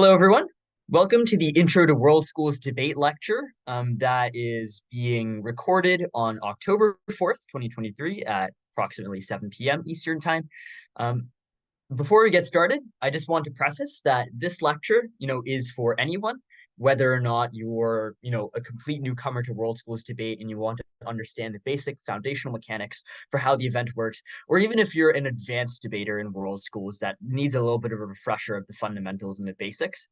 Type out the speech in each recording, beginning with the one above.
Hello, everyone. Welcome to the Intro to World Schools debate lecture that is being recorded on October 4th, 2023 at approximately 7 p.m. Eastern Time. Um, Before we get started, I just want to preface that this lecture, is for anyone, whether or not you're, a complete newcomer to World Schools debate and you want to understand the basic foundational mechanics for how the event works, or even if you're an advanced debater in World Schools that needs a little bit of a refresher of the fundamentals and the basics.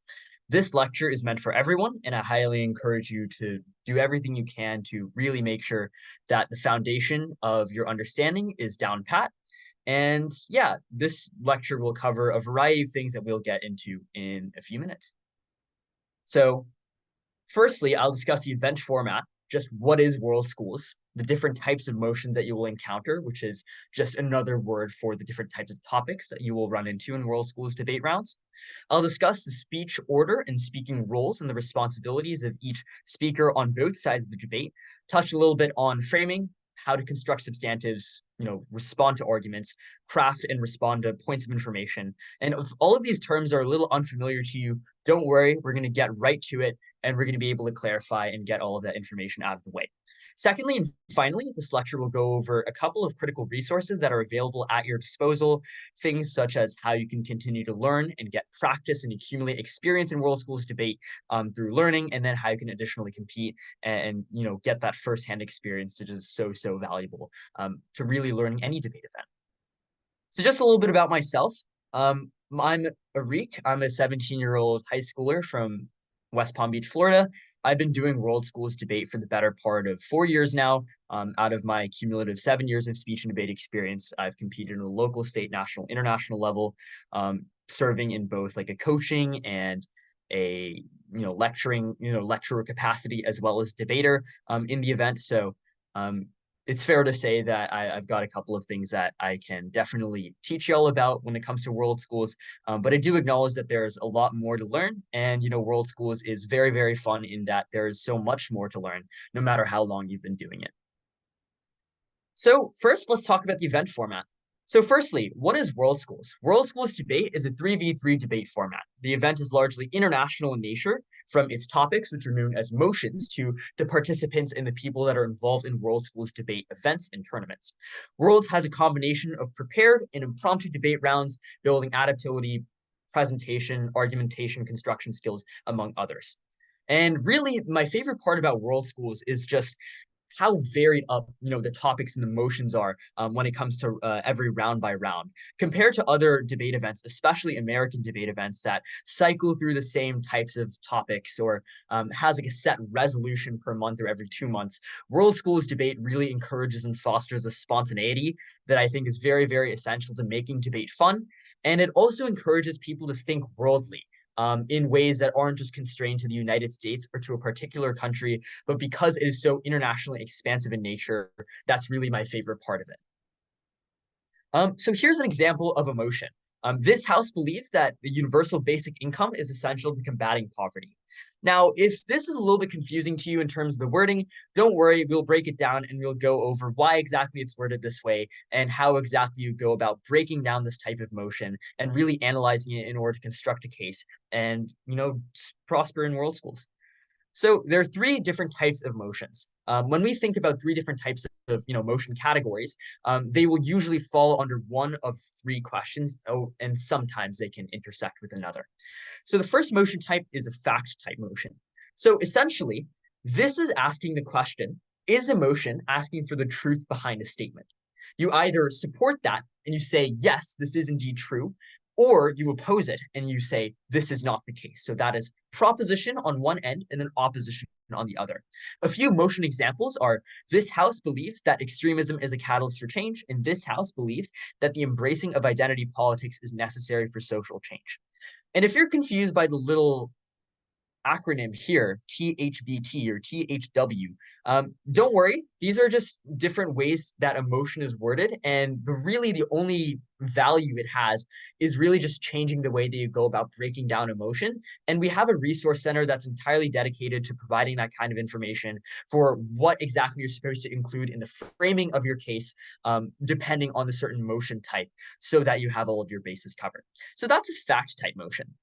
This lecture is meant for everyone, and I highly encourage you to do everything you can to really make sure that the foundation of your understanding is down pat. And yeah, this lecture will cover a variety of things that we'll get into in a few minutes. So firstly, I'll discuss the event format, just what is World Schools, the different types of motions that you will encounter, which is just another word for the different types of topics that you will run into in World Schools debate rounds. I'll discuss the speech order and speaking roles and the responsibilities of each speaker on both sides of the debate, touch a little bit on framing, how to construct substantives, respond to arguments, craft and respond to points of information. And if all of these terms are a little unfamiliar to you, don't worry, we're going to get right to it and we're going to be able to clarify and get all of that information out of the way. Secondly, and finally, this lecture will go over a couple of critical resources that are available at your disposal, things such as how you can continue to learn and get practice and accumulate experience in World Schools debate through learning, and then how you can additionally compete and get that firsthand experience that is so valuable to really learning any debate event. So just a little bit about myself. I'm Arik. I'm a 17-year-old high schooler from West Palm Beach, Florida. I've been doing World Schools debate for the better part of 4 years now. Out of my cumulative 7 years of speech and debate experience, I've competed at a local, state, national, international level, serving in both like a coaching and a lecturing, lecturer capacity as well as debater in the event. So it's fair to say that I've got a couple of things that I can definitely teach you all about when it comes to World Schools. But I do acknowledge that there's a lot more to learn. And, World Schools is very fun in that there is so much more to learn, no matter how long you've been doing it. So first, let's talk about the event format. So firstly, what is World Schools? World Schools debate is a 3v3 debate format. The event is largely international in nature, from its topics, which are known as motions, to the participants and the people that are involved in World Schools debate events and tournaments. Worlds has a combination of prepared and impromptu debate rounds, building adaptability, presentation, argumentation, construction skills, among others. And really, my favorite part about World Schools is just how varied up the topics and the motions are when it comes to every round by round compared to other debate events, especially American debate events that cycle through the same types of topics or has like a set resolution per month or every 2 months. World Schools debate really encourages and fosters a spontaneity that I think is very essential to making debate fun, and it also encourages people to think worldly in ways that aren't just constrained to the United States or to a particular country, but because it is so internationally expansive in nature, that's really my favorite part of it. So here's an example of a motion. This House believes that the universal basic income is essential to combating poverty. Now, if this is a little bit confusing to you in terms of the wording, don't worry, we'll break it down and we'll go over why exactly it's worded this way and how exactly you go about breaking down this type of motion and really analyzing it in order to construct a case and, prosper in World Schools. So there are three different types of motions. When we think about three different types of motion categories, they will usually fall under one of three questions, and sometimes they can intersect with another. So the first motion type is a fact type motion. So essentially, this is asking the question, is a motion asking for the truth behind a statement? You either support that and you say, yes, this is indeed true, or you oppose it and you say, this is not the case. So that is proposition on one end and then opposition on the other. A few motion examples are, this House believes that extremism is a catalyst for change, and this House believes that the embracing of identity politics is necessary for social change. And if you're confused by the little acronym here, THBT or THW, don't worry. These are just different ways that emotion is worded. And really the only value it has is really just changing the way that you go about breaking down emotion. And we have a resource center that's entirely dedicated to providing that kind of information for what exactly you're supposed to include in the framing of your case, depending on the certain motion type, so that you have all of your bases covered. So that's a fact type motion.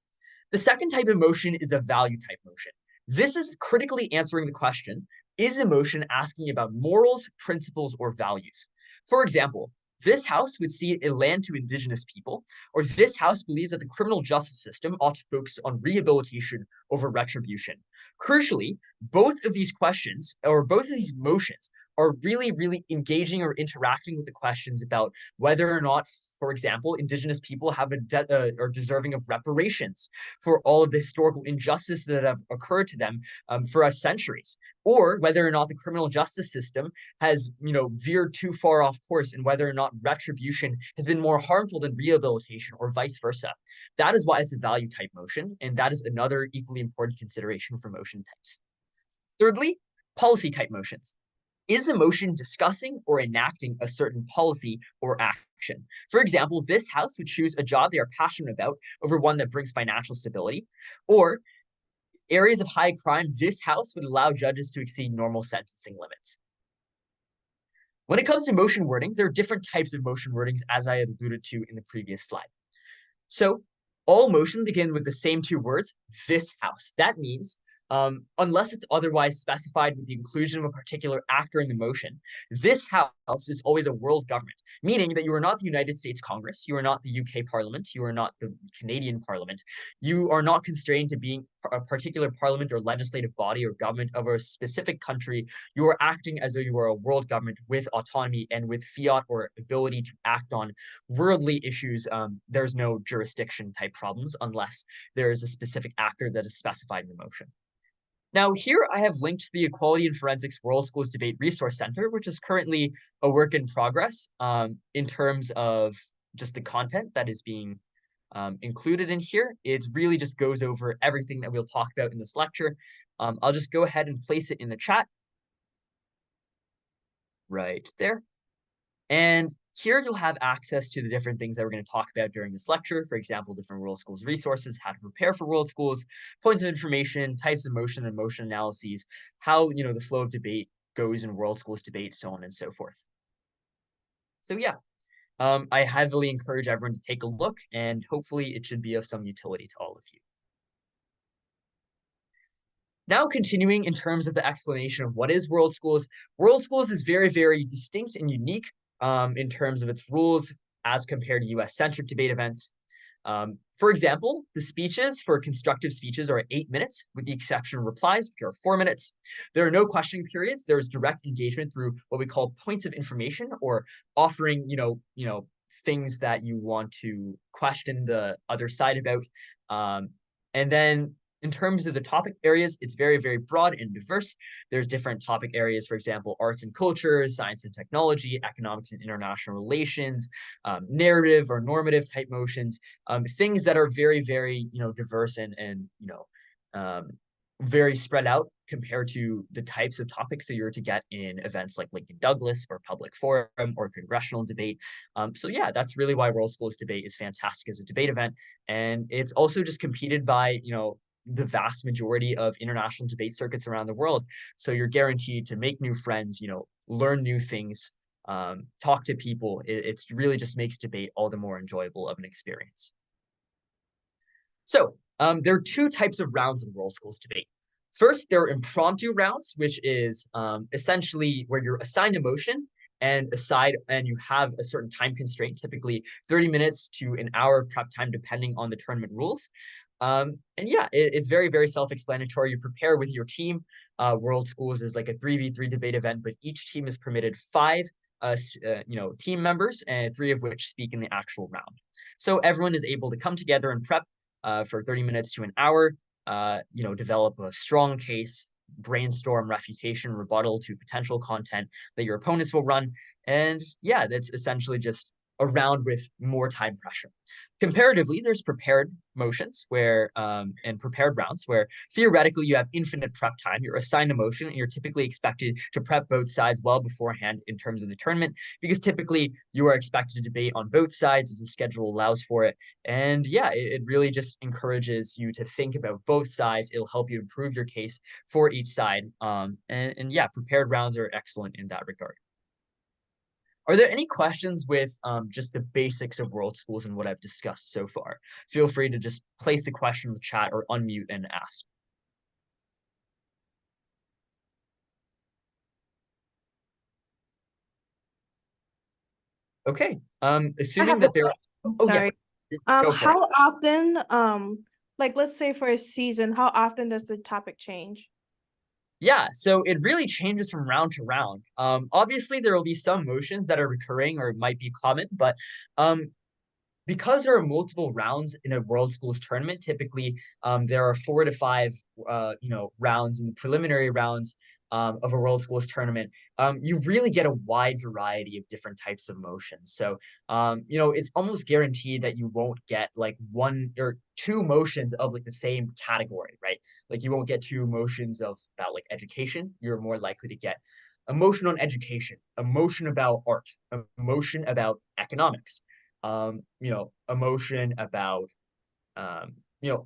The second type of motion is a value type motion. This is critically answering the question, is a motion asking about morals, principles, or values? For example, this house would see a land to indigenous people, or this house believes that the criminal justice system ought to focus on rehabilitation over retribution. Crucially, both of these questions, or both of these motions, are really, really engaging or interacting with the questions about whether or not, for example, indigenous people have are deserving of reparations for all of the historical injustices that have occurred to them for centuries, or whether or not the criminal justice system has, veered too far off course, and whether or not retribution has been more harmful than rehabilitation, or vice versa. That is why it's a value type motion, and that is another equally important consideration for motion types. Thirdly, policy type motions. Is a motion discussing or enacting a certain policy or action? For example, this house would choose a job they are passionate about over one that brings financial stability, or areas of high crime, this house would allow judges to exceed normal sentencing limits. When it comes to motion wordings, there are different types of motion wordings, as I had alluded to in the previous slide. So all motions begin with the same two words, this house. That means unless it's otherwise specified with the inclusion of a particular actor in the motion, this house is always a world government, meaning that you are not the United States Congress, you are not the UK Parliament, you are not the Canadian Parliament, you are not constrained to being a particular parliament or legislative body or government of a specific country. You are acting as though you are a world government with autonomy and with fiat or ability to act on worldly issues. There's no jurisdiction type problems unless there is a specific actor that is specified in the motion. Now, here I have linked the Equality and Forensics World Schools Debate Resource Center, which is currently a work in progress in terms of just the content that is being included in here. It really just goes over everything that we'll talk about in this lecture. I'll just go ahead and place it in the chat right there. And here you'll have access to the different things that we're going to talk about during this lecture. For example, different World Schools resources, how to prepare for World Schools, points of information, types of motion and motion analyses, how, the flow of debate goes in World Schools debate, so on and so forth. So yeah, I heavily encourage everyone to take a look, and hopefully it should be of some utility to all of you. Now, continuing in terms of the explanation of what is World Schools is very, very distinct and unique in terms of its rules as compared to US-centric debate events. For example, the speeches for constructive speeches are 8 minutes, with the exception of replies, which are 4 minutes. There are no questioning periods. There is direct engagement through what we call points of information, or offering, things that you want to question the other side about. And then in terms of the topic areas, it's very, very broad and diverse. There's different topic areas, for example, arts and culture, science and technology, economics and international relations, narrative or normative type motions, things that are very, very, diverse and very spread out compared to the types of topics that you're to get in events like Lincoln Douglas or Public Forum or Congressional Debate. So yeah, that's really why World Schools Debate is fantastic as a debate event. And it's also just competed by, the vast majority of international debate circuits around the world. So you're guaranteed to make new friends, learn new things, talk to people. It's really just makes debate all the more enjoyable of an experience. So there are two types of rounds in World Schools Debate. First, there are impromptu rounds, which is essentially where you're assigned a motion and you have a certain time constraint, typically 30 minutes to an hour of prep time, depending on the tournament rules. And yeah, it's very, very self-explanatory. You prepare with your team. World Schools is like a 3v3 debate event, but each team is permitted 5 team members, and 3 of which speak in the actual round. So everyone is able to come together and prep for 30 minutes to an hour, develop a strong case, brainstorm refutation, rebuttal to potential content that your opponents will run. And yeah, that's essentially just a round with more time pressure. Comparatively, there's prepared motions and prepared rounds where theoretically you have infinite prep time. You're assigned a motion and you're typically expected to prep both sides well beforehand in terms of the tournament, because typically you are expected to debate on both sides if the schedule allows for it. And yeah, it really just encourages you to think about both sides. It'll help you improve your case for each side. And yeah, prepared rounds are excellent in that regard. Are there any questions with just the basics of world schools and what I've discussed so far? Feel free to just place a question in the chat or unmute and ask. Okay. I Assuming have a that there. Oh yeah. sorry. Go for it. How often, like let's say for a season, how often does the topic change? Yeah, so it really changes from round to round. Obviously, there will be some motions that are recurring or might be common, but um, because there are multiple rounds in a World Schools tournament, typically there are 4 to 5, rounds in the preliminary rounds of a World Schools tournament. You really get a wide variety of different types of motions. So, it's almost guaranteed that you won't get like one or two motions of like the same category, right? Like you won't get two motions of about like education. You're more likely to get a motion on education, a motion about art, a motion about economics, emotion about,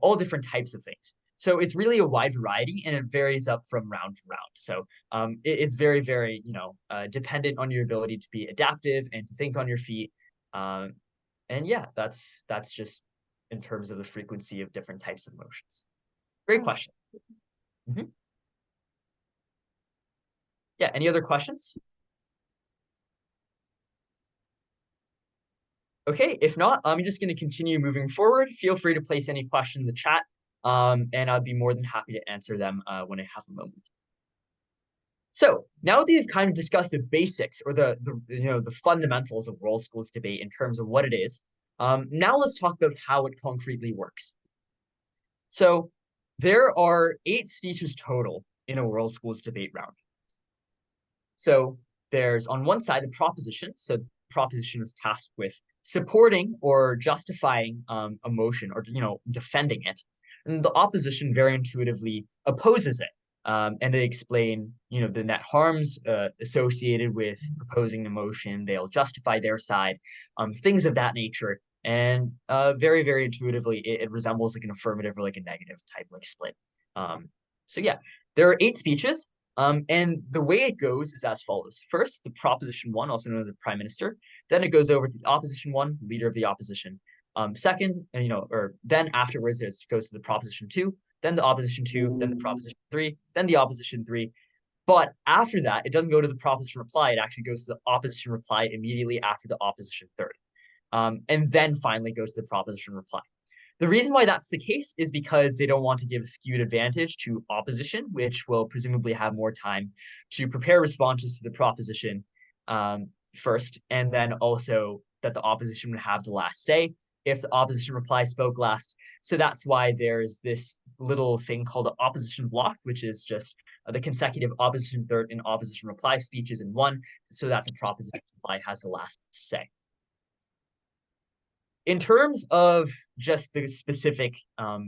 all different types of things. So it's really a wide variety and it varies up from round to round. So it's very, very, dependent on your ability to be adaptive and to think on your feet. Um, and yeah, that's just in terms of the frequency of different types of motions. Great Oh, question. Mhm. Yeah, any other questions? Okay, if not, I'm just going to continue moving forward. Feel free to place any question in the chat, and I'll be more than happy to answer them when I have a moment. So now that you've kind of discussed the basics or the fundamentals of world schools debate in terms of what it is, now let's talk about how it concretely works. So there are 8 speeches total in a world schools debate round. So there's on one side the proposition. So proposition is tasked with supporting or justifying a motion or defending it, and the opposition very intuitively opposes it. And they explain, the net harms associated with proposing the motion. They'll justify their side, things of that nature. And very, very intuitively, it resembles like an affirmative or like a negative type like split. So yeah, there are 8 speeches. And the way it goes is as follows. First, the proposition one, also known as the prime minister. Then it goes over to the opposition one, the leader of the opposition. Second, and or then afterwards, it goes to the proposition two, then the opposition two, then the proposition three, then the opposition three. But after that, it doesn't go to the proposition reply. It actually goes to the opposition reply immediately after the opposition third. And then finally goes to the proposition reply. The reason why that's the case is because they don't want to give a skewed advantage to opposition, which will presumably have more time to prepare responses to the proposition first, and then also that the opposition would have the last say if the opposition reply spoke last. So that's why there's this little thing called the opposition block, which is just the consecutive opposition third and opposition reply speeches in one, so that the proposition reply has the last say. In terms of just the specific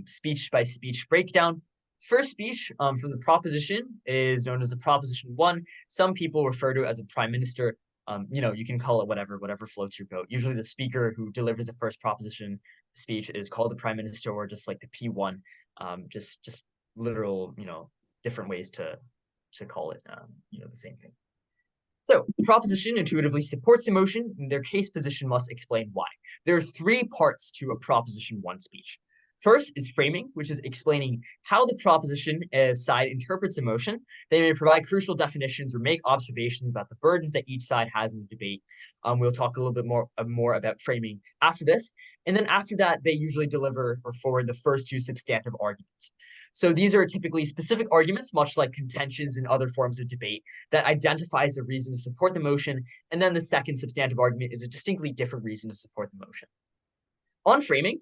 speech by speech breakdown, first speech from the proposition is known as the proposition one. Some people refer to it as a prime minister. You can call it whatever floats your boat. Usually the speaker who delivers the first proposition speech is called the prime minister, or just like the P1. Just literal, different ways to call it, the same thing. So, proposition intuitively supports emotion, and their case position must explain why. There are 3 parts to a proposition one speech. First is framing, which is explaining how the proposition side interprets emotion. They may provide crucial definitions or make observations about the burdens that each side has in the debate. We'll talk a little bit more about framing after this. And then after that, they usually deliver or forward the first 2 substantive arguments. So these are typically specific arguments, much like contentions in other forms of debate, that identifies a reason to support the motion, and then the second substantive argument is a distinctly different reason to support the motion. On framing,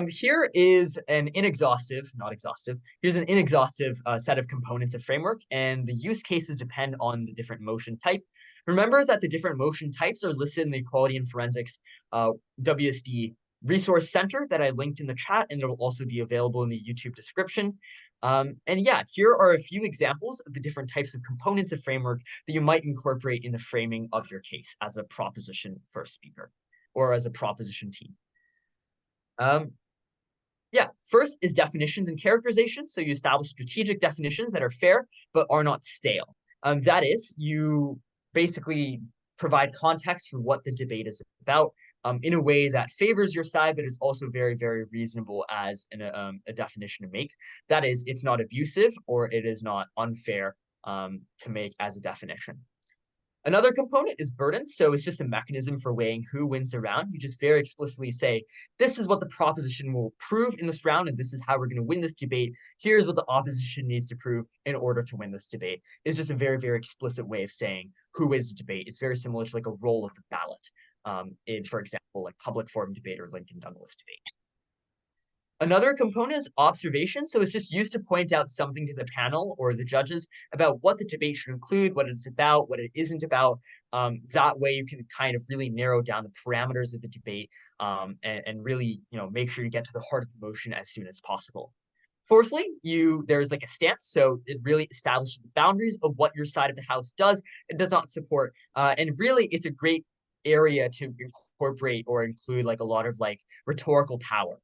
here is an inexhaustive, not exhaustive, here's an inexhaustive set of components of framework, and the use cases depend on the different motion type. Remember that the different motion types are listed in the Equality and Forensics WSD resource center that I linked in the chat, and it'll also be available in the YouTube description. And yeah, here are a few examples of the different types of components of framework that you might incorporate in the framing of your case as a proposition first speaker or as a proposition team. Yeah, first is definitions and characterization. So you establish strategic definitions that are fair but are not stale. That is, you basically provide context for what the debate is about in a way that favors your side, but is also very, very reasonable as a definition to make. That is, it's not abusive or it is not unfair to make as a definition. Another component is burden. So it's just a mechanism for weighing who wins the round. You just very explicitly say, this is what the proposition will prove in this round, and this is how we're going to win this debate. Here's what the opposition needs to prove in order to win this debate. It's just a very, very explicit way of saying who wins the debate. It's very similar to like a roll of the ballot in, for example, like public forum debate or Lincoln Douglas debate. Another component is observation. So it's just used to point out something to the panel or the judges about what the debate should include, what it's about, what it isn't about. That way you can kind of really narrow down the parameters of the debate and really, make sure you get to the heart of the motion as soon as possible. Fourthly, there's like a stance. So it really establishes the boundaries of what your side of the house does and does not support. And really, it's a great area to incorporate or include like a lot of like rhetorical power.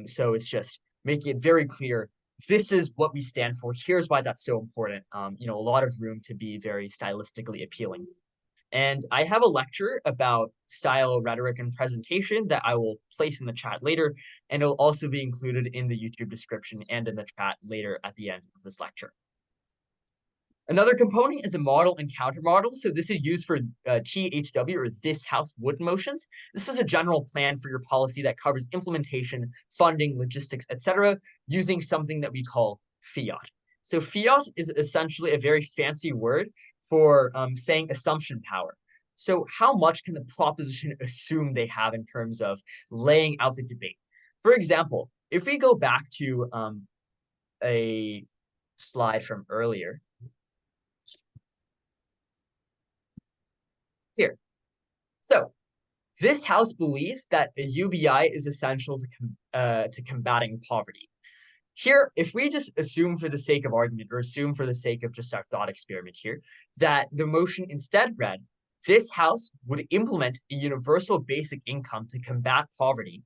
So it's just making it very clear, this is what we stand for. Here's why that's so important. A lot of room to be very stylistically appealing. And I have a lecture about style, rhetoric, and presentation that I will place in the chat later, and it'll also be included in the YouTube description and in the chat later at the end of this lecture. Another component is a model and counter model. So this is used for THW or this House would motions. This is a general plan for your policy that covers implementation, funding, logistics, etc., using something that we call fiat. So fiat is essentially a very fancy word for saying assumption power. So how much can the proposition assume they have in terms of laying out the debate? For example, if we go back to a slide from earlier, here. So this House believes that a UBI is essential to combating poverty. Here, if we just assume for the sake of argument or assume for the sake of just our thought experiment here, that the motion instead read, this House would implement a universal basic income to combat poverty,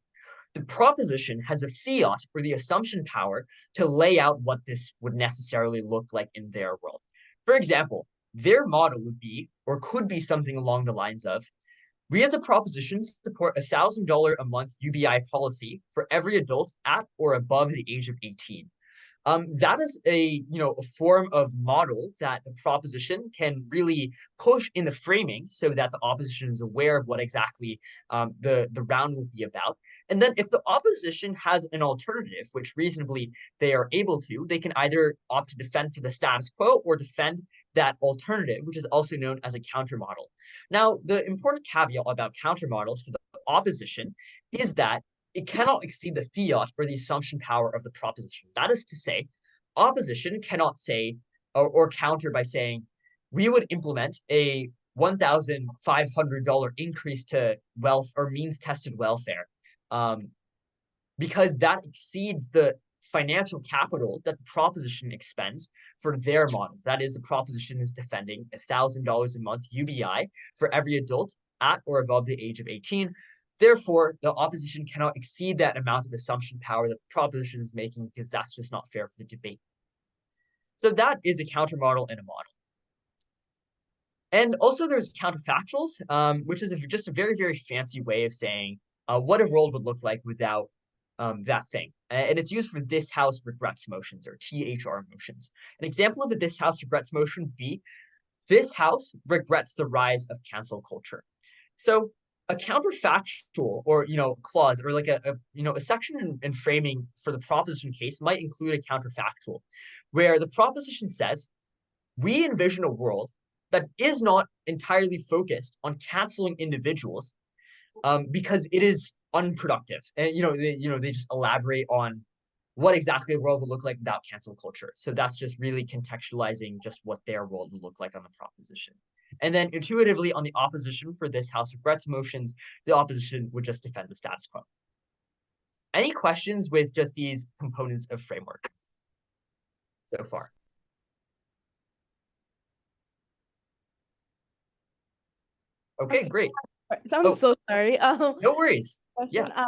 the proposition has a fiat or the assumption power to lay out what this would necessarily look like in their world. For example, their model would be, or could be something along the lines of, we as a proposition support a $1,000 a month UBI policy for every adult at or above the age of 18. That is a form of model that the proposition can really push in the framing so that the opposition is aware of what exactly the round will be about. And then if the opposition has an alternative, which reasonably they are able to, they can either opt to defend for the status quo or defend that alternative, which is also known as a counter model. Now, the important caveat about counter models for the opposition is that it cannot exceed the fiat or the assumption power of the proposition. That is to say, opposition cannot say or counter by saying, we would implement a $1,500 increase to wealth or means tested welfare, because that exceeds the financial capital that the proposition expends for their model. That is, the proposition is defending $1,000 a month UBI for every adult at or above the age of 18. Therefore, the opposition cannot exceed that amount of assumption power that the proposition is making because that's just not fair for the debate. So that is a counter model and a model. And also there's counterfactuals, which is just a very, very fancy way of saying what a world would look like without that thing. And it's used for this House regrets motions or THR motions. An example of a this House regrets motion would be, this House regrets the rise of cancel culture. So a counterfactual or clause or like a section in framing for the proposition case might include a counterfactual where the proposition says, we envision a world that is not entirely focused on canceling individuals because it is unproductive. And they just elaborate on what exactly the world would look like without cancel culture. So that's just really contextualizing just what their world would look like on the proposition. And then intuitively on the opposition for this House regrets motions, the opposition would just defend the status quo. Any questions with just these components of framework so far? Okay, great. I'm so sorry. No worries. Question. Yeah,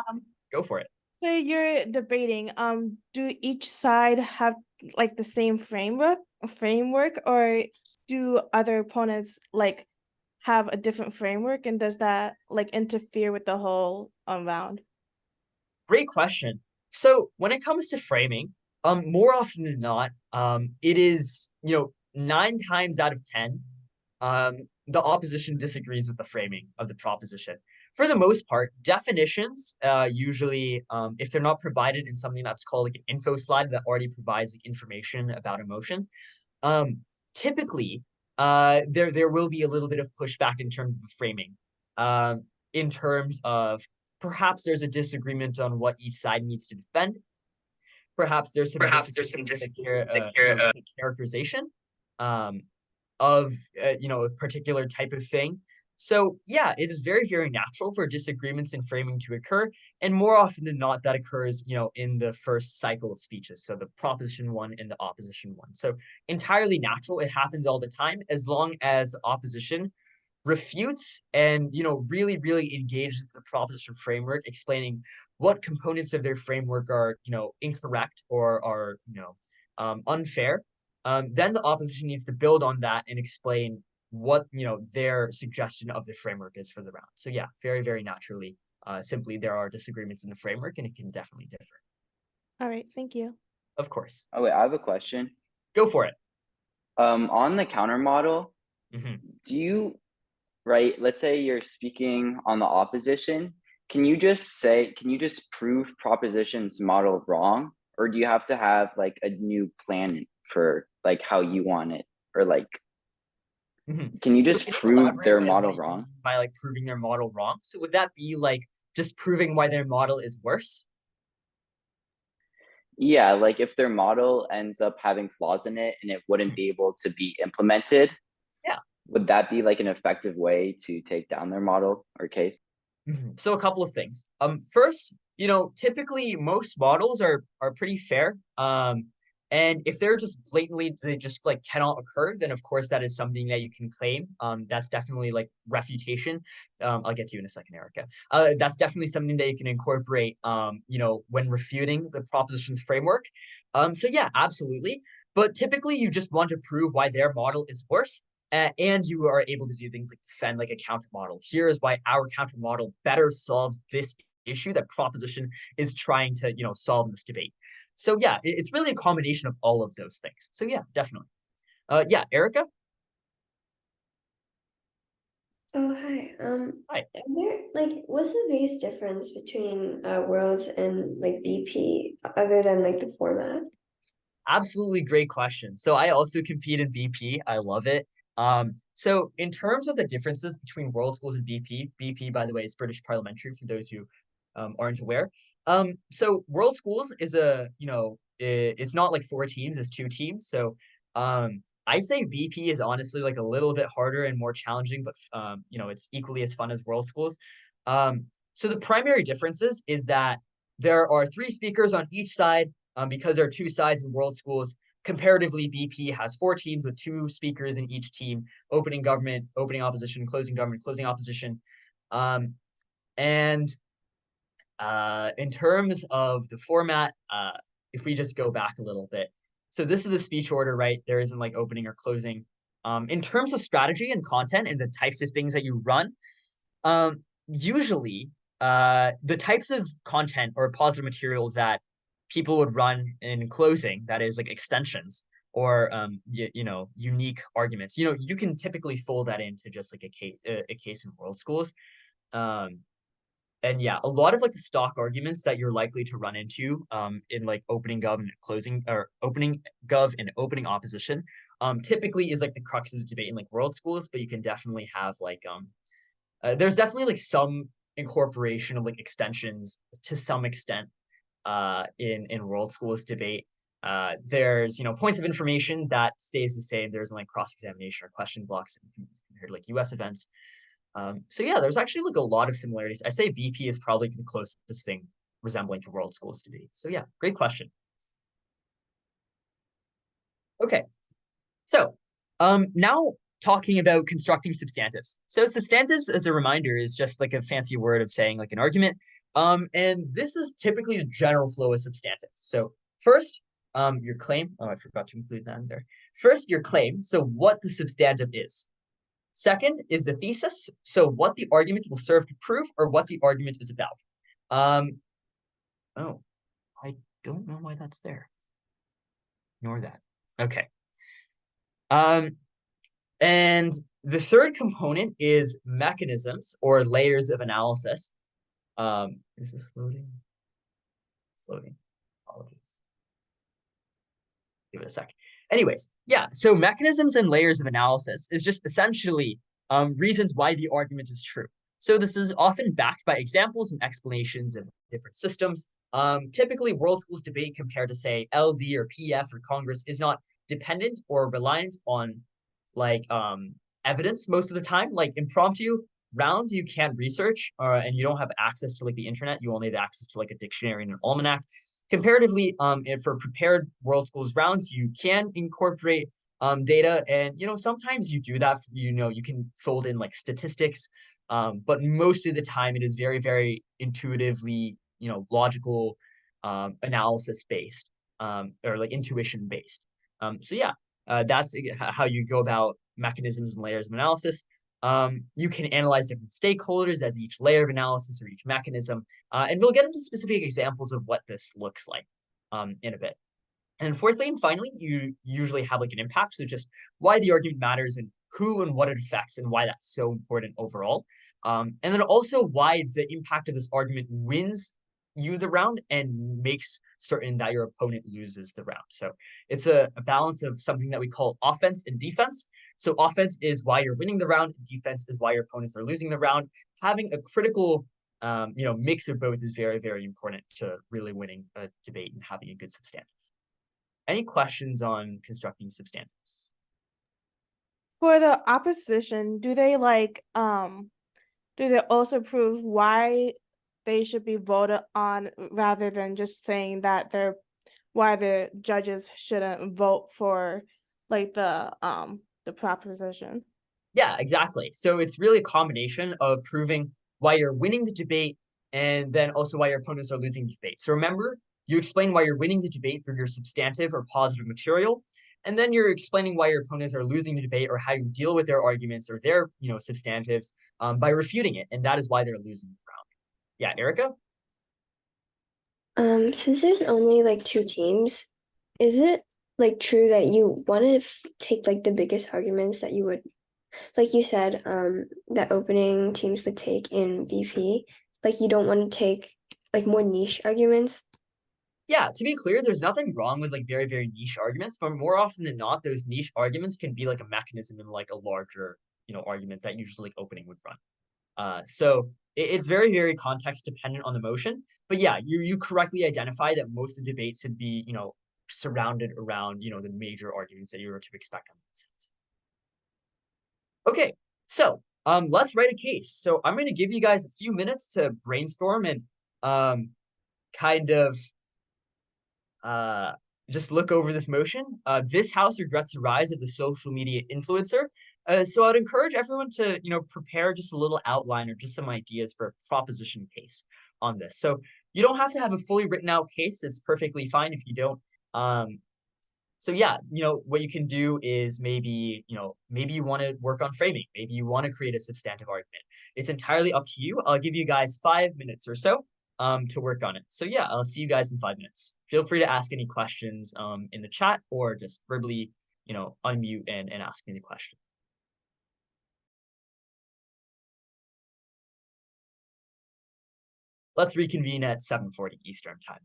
go for it. So you're debating, do each side have like the same framework, or do other opponents like have a different framework, and does that like interfere with the whole round? Great question. So when it comes to framing, more often than not, it is, 9 times out of 10, the opposition disagrees with the framing of the proposition. For the most part, definitions, usually, if they're not provided in something that's called like an info slide that already provides like information about emotion, um, typically, there will be a little bit of pushback in terms of the framing, in terms of perhaps there's a disagreement on what each side needs to defend. Perhaps there's some disagreement in the characterization, um, of a particular type of thing. So yeah, it is very, very natural for disagreements in framing to occur, and more often than not, that occurs, in the first cycle of speeches. So the proposition one and the opposition one. So entirely natural. It happens all the time as long as the opposition refutes and really, really engages the proposition framework, explaining what components of their framework are incorrect or are unfair. Then the opposition needs to build on that and explain what their suggestion of the framework is for the round. So yeah, very, very naturally, simply there are disagreements in the framework, and it can definitely differ. All right, thank you. Of course. Oh wait, I have a question. Go for it. On the counter model, Mhm. do you, right, let's say you're speaking on the opposition, can you just prove proposition's model wrong? Or do you have to have like a new plan for like how you want it? Or like, Mhm. can you So just can you prove elaborate their on model what you wrong? mean by like proving their model wrong? So would that be like just proving why their model is worse? Yeah, like if their model ends up having flaws in it and it wouldn't be able to be implemented, Yeah. would that be like an effective way to take down their model or case? So a couple of things. First, typically most models are pretty fair. And if they're just blatantly they just like cannot occur, then of course that is something that you can claim. That's definitely like refutation. I'll get to you in a second, Erica. That's definitely something that you can incorporate. When refuting the proposition's framework. So yeah, absolutely. But typically, you just want to prove why their model is worse, and you are able to do things like defend like a counter model. Here is why our counter model better solves this issue that proposition is trying to solve in this debate. So yeah, it's really a combination of all of those things. So yeah, definitely. Yeah, Erica. Oh, hi. Hi. Are there like what's the biggest difference between Worlds and like BP other than like the format? Absolutely great question. So I also compete in BP. I love it. So in terms of the differences between World Schools and BP, BP, by the way, is British Parliamentary for those who aren't aware. So World Schools is it's not like 4 teams, it's 2 teams. So I'd say BP is honestly like a little bit harder and more challenging, but it's equally as fun as World Schools. So the primary differences is that there are 3 speakers on each side, because there are 2 sides in World Schools. Comparatively, BP has 4 teams with 2 speakers in each team: opening government, opening opposition, closing government, closing opposition. And in terms of the format, if we just go back a little bit, so this is the speech order, right? There isn't like opening or closing. In terms of strategy and content and the types of things that you run, usually the types of content or positive material that people would run in closing, that is like extensions or unique arguments, you can typically fold that into just like a case in World Schools. And yeah, a lot of like the stock arguments that you're likely to run into in like opening gov and closing, or opening gov and opening opposition, typically is like the crux of the debate in like World Schools. But you can definitely have like there's definitely like some incorporation of like extensions to some extent in World Schools debate. There's points of information that stays the same. There's like cross-examination or question blocks compared to like US events. So yeah, there's actually like a lot of similarities. I say BP is probably the closest thing resembling to World Schools debate. So yeah, great question. Okay, so now talking about constructing substantives. So substantives, as a reminder, is just like a fancy word of saying like an argument. And this is typically the general flow of substantive. So first, your claim. Oh, I forgot to include that in there. First, your claim. So what the substantive is. Second is the thesis. So what the argument will serve to prove or what the argument is about. Oh, I don't know why that's there. Ignore that. Okay. And the third component is mechanisms or layers of analysis. Is this loading? It's loading. Apologies. Give it a sec. Anyways, yeah, so mechanisms and layers of analysis is just essentially reasons why the argument is true. So this is often backed by examples and explanations of different systems. Typically, world schools debate compared to, say, LD or PF or Congress is not dependent or reliant on like evidence most of the time. Like impromptu rounds, you can research and you don't have access to like the internet. You only have access to like a dictionary and an almanac. Comparatively, for prepared world schools rounds, you can incorporate data, and sometimes you do that. You can fold in like statistics, but most of the time it is very, very intuitively, logical, analysis based, or like intuition based. So yeah, that's how you go about mechanisms and layers of analysis. You can analyze different stakeholders as each layer of analysis or each mechanism. And we'll get into specific examples of what this looks like in a bit. And fourthly and finally, you usually have like an impact. So just why the argument matters and who and what it affects and why that's so important overall. And then also why the impact of this argument wins you the round and makes certain that your opponent loses the round. So it's a balance of something that we call offense and defense. So offense is why you're winning the round, and defense is why your opponents are losing the round. Having a critical mix of both is very, very important to really winning a debate and having a good substantive. Any questions on constructing substantives? For the opposition, do they also prove why they should be voted on rather than just saying that why the judges shouldn't vote for like the proposition? Yeah, exactly. So it's really a combination of proving why you're winning the debate and then also why your opponents are losing the debate. So remember, you explain why you're winning the debate through your substantive or positive material, and then you're explaining why your opponents are losing the debate or how you deal with their arguments or their substantives by refuting it, and that is why they're losing the round. Yeah, Erica? Since there's only like two teams, is it like true that you want to take like the biggest arguments that you would, like you said, that opening teams would take in BP, like you don't want to take like more niche arguments? Yeah, to be clear, there's nothing wrong with like very, very niche arguments, but more often than not, those niche arguments can be like a mechanism in like a larger, argument that usually like opening would run. So it's very, very context dependent on the motion. But yeah, you correctly identify that most of the debates should be, surrounded around, the major arguments that you were to expect on that sense. Okay, so let's write a case. So I'm going to give you guys a few minutes to brainstorm and kind of just look over this motion. This house regrets the rise of the social media influencer. So I'd encourage everyone to, prepare just a little outline or just some ideas for a proposition case on this. So you don't have to have a fully written out case. It's perfectly fine if you don't. So yeah, what you can do is maybe you want to work on framing. Maybe you want to create a substantive argument. It's entirely up to you. I'll give you guys 5 minutes or so to work on it. So yeah, I'll see you guys in 5 minutes. Feel free to ask any questions in the chat or just verbally, unmute and ask me the question. Let's reconvene at 7:40 Eastern time.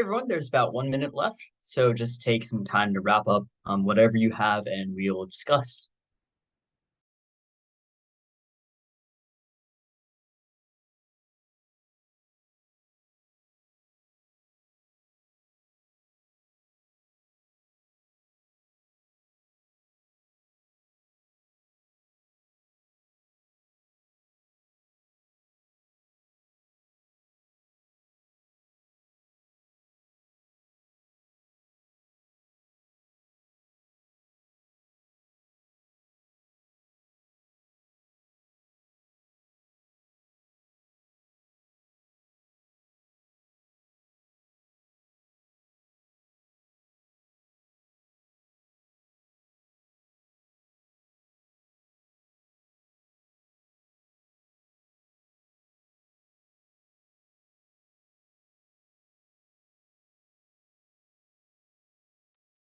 Hey everyone, there's about 1 minute left, so just take some time to wrap up whatever you have and we'll discuss.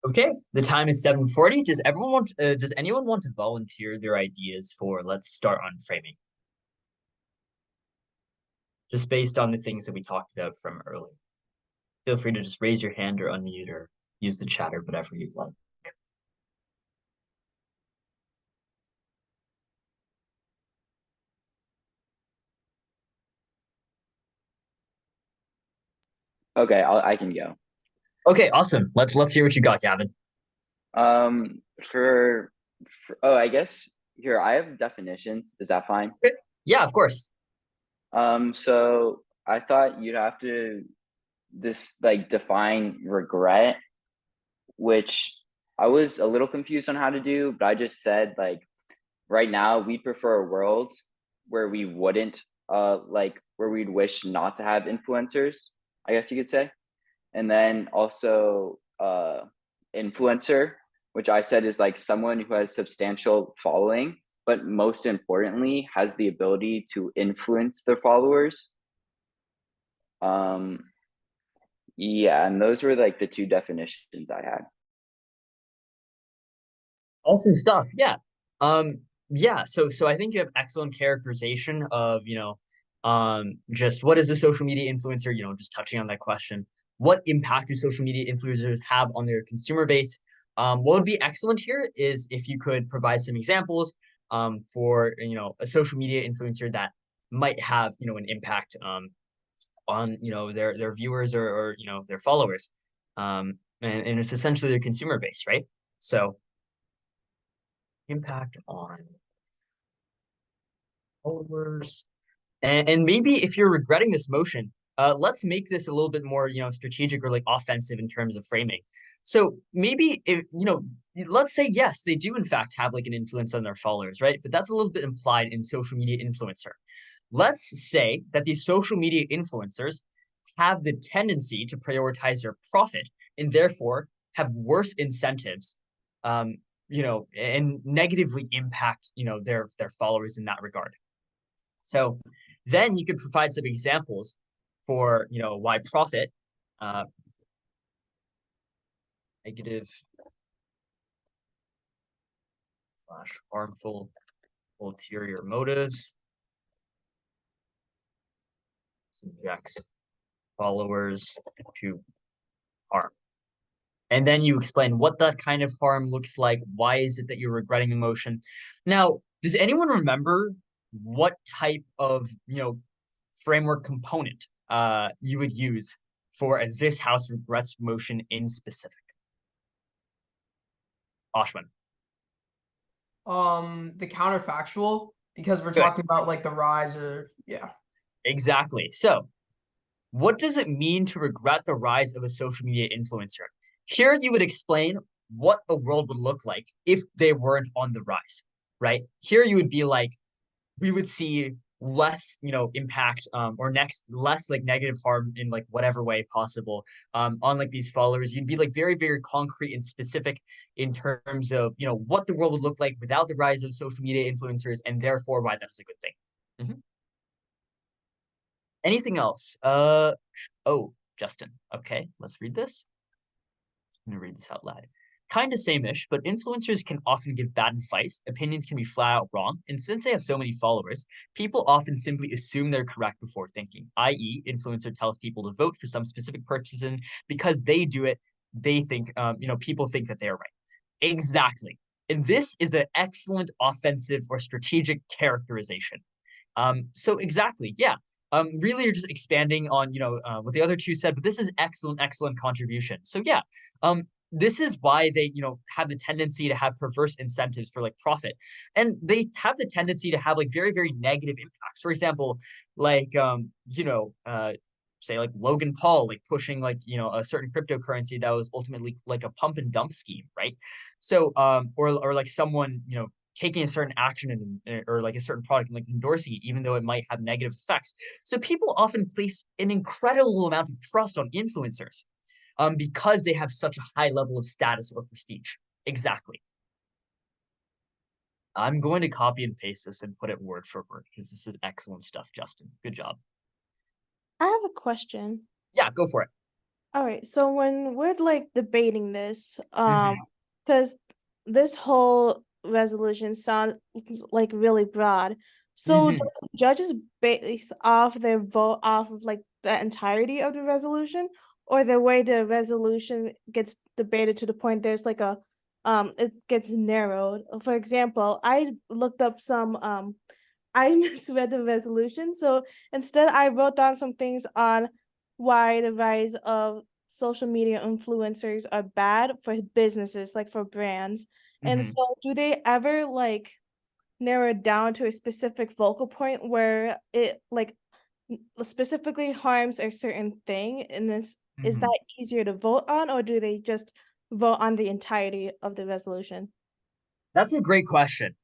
Okay, the time is 7:40. Does anyone want to volunteer their ideas for let's start on framing? Just based on the things that we talked about from earlier. Feel free to just raise your hand or unmute or use the chat or whatever you'd like. Okay, I can go. Okay, awesome. Let's hear what you got, Gavin. For I guess here I have definitions. Is that fine? Okay. Yeah, of course. So I thought you'd have to define regret, which I was a little confused on how to do, but I just said right now we prefer a world where we wouldn't where we'd wish not to have influencers, I guess you could say. And then also influencer, which I said is like someone who has substantial following, but most importantly has the ability to influence their followers. Yeah, and those were like the two definitions I had. Awesome stuff. Yeah. Yeah, so I think you have excellent characterization of, just what is a social media influencer, just touching on that question. What impact do social media influencers have on their consumer base? What would be excellent here is if you could provide some examples for, a social media influencer that might have, an impact on, their viewers or their followers. And it's essentially their consumer base, right? So impact on followers. And maybe if you're regretting this motion, let's make this a little bit more, strategic or like offensive in terms of framing. So maybe if, let's say, yes, they do in fact have like an influence on their followers, right? But that's a little bit implied in social media influencer. Let's say that these social media influencers have the tendency to prioritize their profit and therefore have worse incentives, and negatively impact, their followers in that regard. So then you could provide some examples for, why profit, negative / harmful ulterior motives subjects followers to harm. And then you explain what that kind of harm looks like. Why is it that you're regretting the motion? Now, does anyone remember what type of, framework component you would use for a this house regrets motion in specific? Ashwin. The counterfactual, because we're Good. talking about like the rise or yeah. Exactly. So what does it mean to regret the rise of a social media influencer? Here you would explain what the world would look like if they weren't on the rise, right? Here you would be like, we would see less, impact or less like negative harm in like whatever way possible on like these followers. You'd be like very, very concrete and specific in terms of, what the world would look like without the rise of social media influencers and therefore why that is a good thing. Mm-hmm. Anything else? Oh, Justin. Okay, let's read this. I'm gonna read this out loud. kind of same-ish, but influencers can often give bad advice, opinions can be flat out wrong, and since they have so many followers, people often simply assume they're correct before thinking, i.e. influencer tells people to vote for some specific person because they do it, they think, people think that they're right. Exactly. And this is an excellent offensive or strategic characterization. So exactly, yeah. Really, you're just expanding on, what the other two said, but this is excellent contribution. So yeah, this is why they, have the tendency to have perverse incentives for like profit, and they have the tendency to have like very negative impacts. For example, like, say like Logan Paul, like pushing like, a certain cryptocurrency that was ultimately like a pump and dump scheme, right? So, or like someone, taking a certain action or like a certain product and like endorsing it, even though it might have negative effects. So people often place an incredible amount of trust on influencers, because they have such a high level of status or prestige. Exactly. I'm going to copy and paste this and put it word for word because this is excellent stuff, Justin. Good job. I have a question. Yeah, go for it. All right, so when we're like debating this, Mhm. because this whole resolution sounds like really broad. So Mhm. does the judges base off their vote off of like the entirety of the resolution, or the way the resolution gets debated to the point there's like a it gets narrowed. For example, I looked up some I misread the resolution. So instead I wrote down some things on why the rise of social media influencers are bad for businesses, like for brands. And Mhm. so do they ever like narrow it down to a specific focal point where it like specifically harms a certain thing? And this is Mhm. that easier to vote on, or do they just vote on the entirety of the resolution? That's a great question.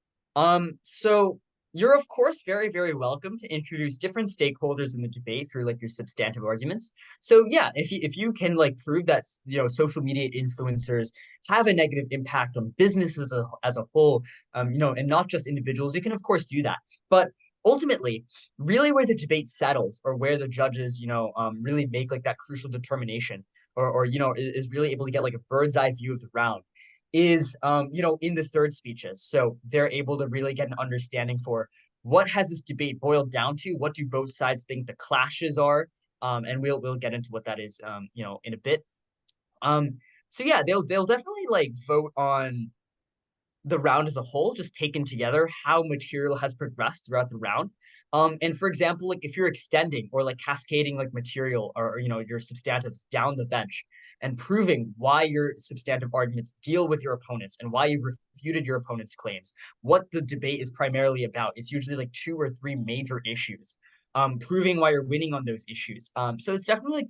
So you're of course very welcome to introduce different stakeholders in the debate through like your substantive arguments. So yeah, if you can like prove that social media influencers have a negative impact on businesses as a whole, and not just individuals, you can of course do that. But ultimately, really where the debate settles, or where the judges, really make like that crucial determination, or is really able to get like a bird's eye view of the round, is in the third speeches. So they're able to really get an understanding for what has this debate boiled down to, what do both sides think the clashes are, and we'll get into what that is, in a bit. um so yeah, they'll definitely like vote on the round as a whole, just taken together, how material has progressed throughout the round. And for example, like if you're extending or like cascading like material, or your substantives down the bench and proving why your substantive arguments deal with your opponents and why you've refuted your opponent's claims, what the debate is primarily about is usually like two or three major issues. Proving why you're winning on those issues. So it's definitely like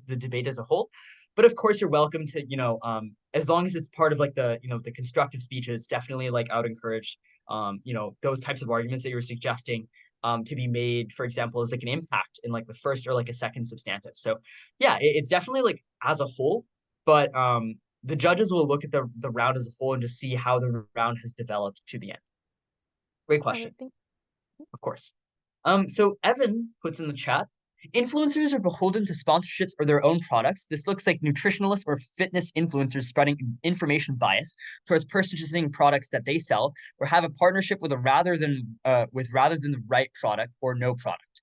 the debate as a whole. But of course, you're welcome to, as long as it's part of like the constructive speeches, definitely like I would encourage, those types of arguments that you were suggesting, to be made, for example, as like an impact in like the first or like a second substantive. So yeah, it's definitely like as a whole, but the judges will look at the round as a whole and just see how the round has developed to the end. Great All right, question. Of course. So Evan puts in the chat, influencers are beholden to sponsorships or their own products. This looks like nutritionalists or fitness influencers spreading information bias towards purchasing products that they sell, or have a partnership with rather than the right product or no product.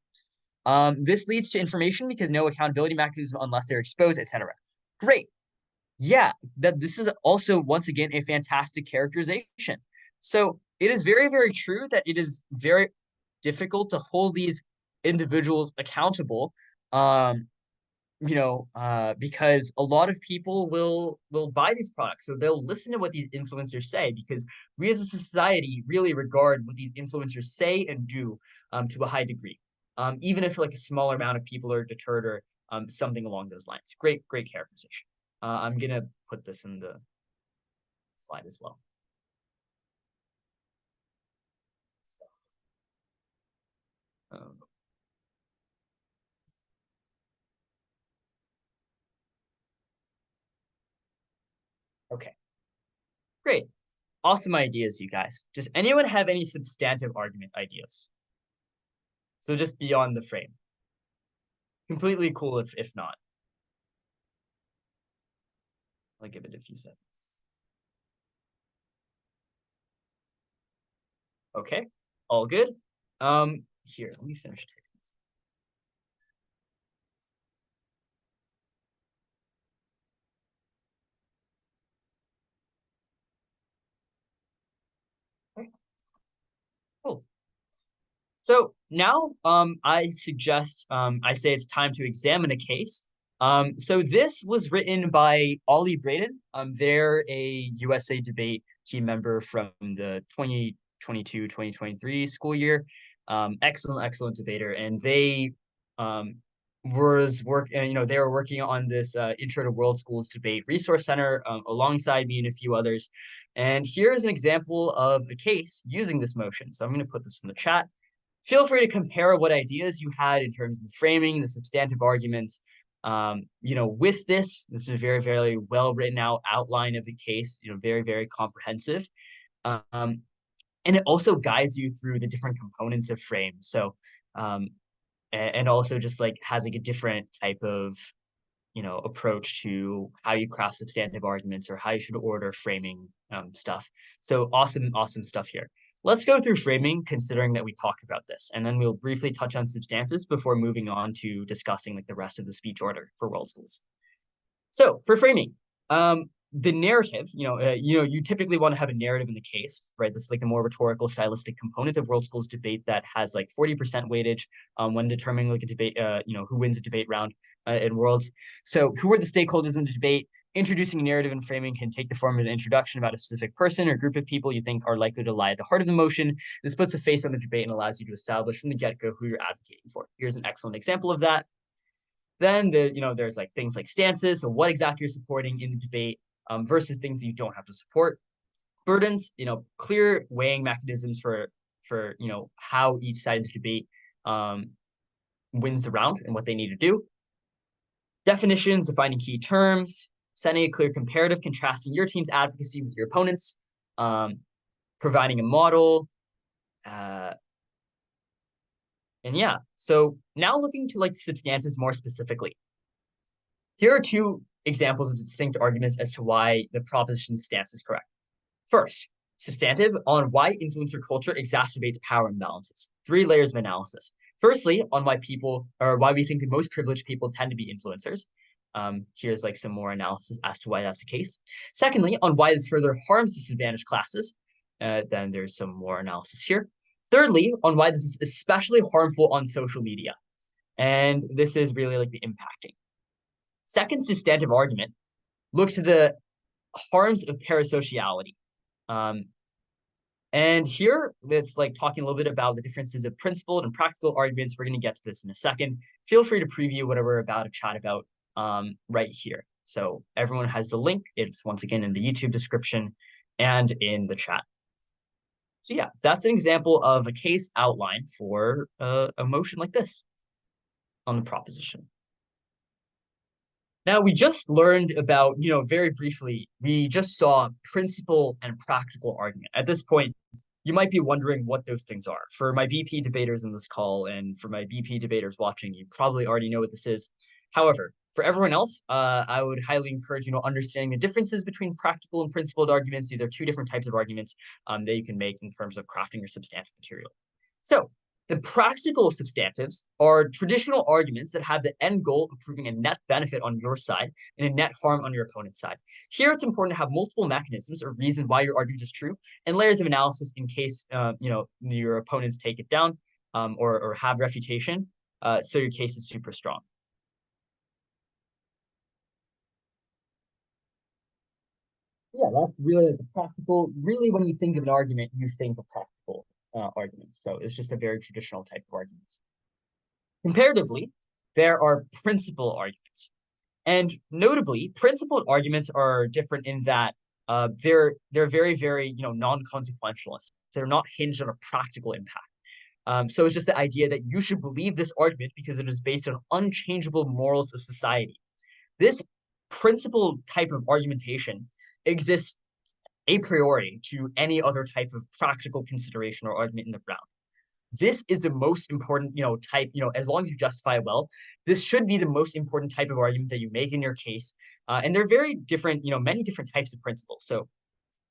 This leads to information because no accountability mechanism unless they're exposed, etc. Great. Yeah, that this is also once again a fantastic characterization. So it is very true that it is very difficult to hold these individuals accountable, um because a lot of people will buy these products, so they'll listen to what these influencers say, because we as a society really regard what these influencers say and do, to a high degree, even if like a smaller amount of people are deterred, or something along those lines. Great characterization. I'm gonna put this in the slide as well. So, um, okay, great. Awesome ideas, you guys. Does anyone have any substantive argument ideas? So just beyond the frame. Completely cool if not. I'll give it a few seconds. Okay, all good. Here, let me finish. Okay, cool. So now I suggest I say it's time to examine a case. So this was written by Ollie Braden. They're a USA debate team member from the 2022-2023 school year. Excellent debater. And they they were working on this Intro to World Schools Debate Resource Center alongside me and a few others. And here's an example of a case using this motion. So I'm going to put this in the chat. Feel free to compare what ideas you had in terms of framing, the substantive arguments. With this is a very well written out outline of the case, very comprehensive. And it also guides you through the different components of frame. So, and also just like has like a different type of, approach to how you craft substantive arguments or how you should order framing stuff. So awesome stuff here. Let's go through framing, considering that we talked about this, and then we'll briefly touch on substantives before moving on to discussing like the rest of the speech order for world schools. So for framing, the narrative, you typically want to have a narrative in the case, right? This is like a more rhetorical, stylistic component of world schools debate that has like 40% weightage when determining like a debate, who wins a debate round in worlds. So who are the stakeholders in the debate? Introducing a narrative and framing can take the form of an introduction about a specific person or group of people you think are likely to lie at the heart of the motion. This puts a face on the debate and allows you to establish from the get-go who you're advocating for. Here's an excellent example of that. Then there's like things like stances, so what exactly you're supporting in the debate versus things that you don't have to support. Burdens, clear weighing mechanisms for how each side of the debate wins the round and what they need to do. Definitions, defining key terms, setting a clear comparative, contrasting your team's advocacy with your opponents, providing a model, and yeah, so now looking to like substantives more specifically. Here are two examples of distinct arguments as to why the proposition stance is correct. First, substantive on why influencer culture exacerbates power imbalances. 3 layers of analysis. Firstly, on why we think the most privileged people tend to be influencers. Here's like some more analysis as to why that's the case. Secondly, on why this further harms disadvantaged classes. Then there's some more analysis here. Thirdly, on why this is especially harmful on social media. And this is really like the impacting. Second substantive argument looks at the harms of parasociality. And here it's like talking a little bit about the differences of principled and practical arguments. We're going to get to this in a second. Feel free to preview whatever we're about to chat about right here. So everyone has the link. It's once again in the YouTube description and in the chat. So yeah, that's an example of a case outline for a motion like this on the proposition. Now, we just learned about, very briefly, we just saw principle and practical argument. At this point, you might be wondering what those things are. For my BP debaters in this call and for my BP debaters watching, you probably already know what this is. However, for everyone else, I would highly encourage, understanding the differences between practical and principled arguments. These are 2 different types of arguments that you can make in terms of crafting your substantive material. So the practical substantives are traditional arguments that have the end goal of proving a net benefit on your side and a net harm on your opponent's side. Here, it's important to have multiple mechanisms or reasons why your argument is true and layers of analysis in case, your opponents take it down or have refutation. So your case is super strong. Yeah, that's really the practical. Really, when you think of an argument, you think of practical arguments. So it's just a very traditional type of arguments. Comparatively, there are principal arguments. And notably, principled arguments are different in that they're very non-consequential. They're not hinged on a practical impact. So it's just the idea that you should believe this argument because it is based on unchangeable morals of society. This principled type of argumentation exists a priori to any other type of practical consideration or argument in the round. This is the most important, type, as long as you justify it well, this should be the most important type of argument that you make in your case. And they're very different, many different types of principles. So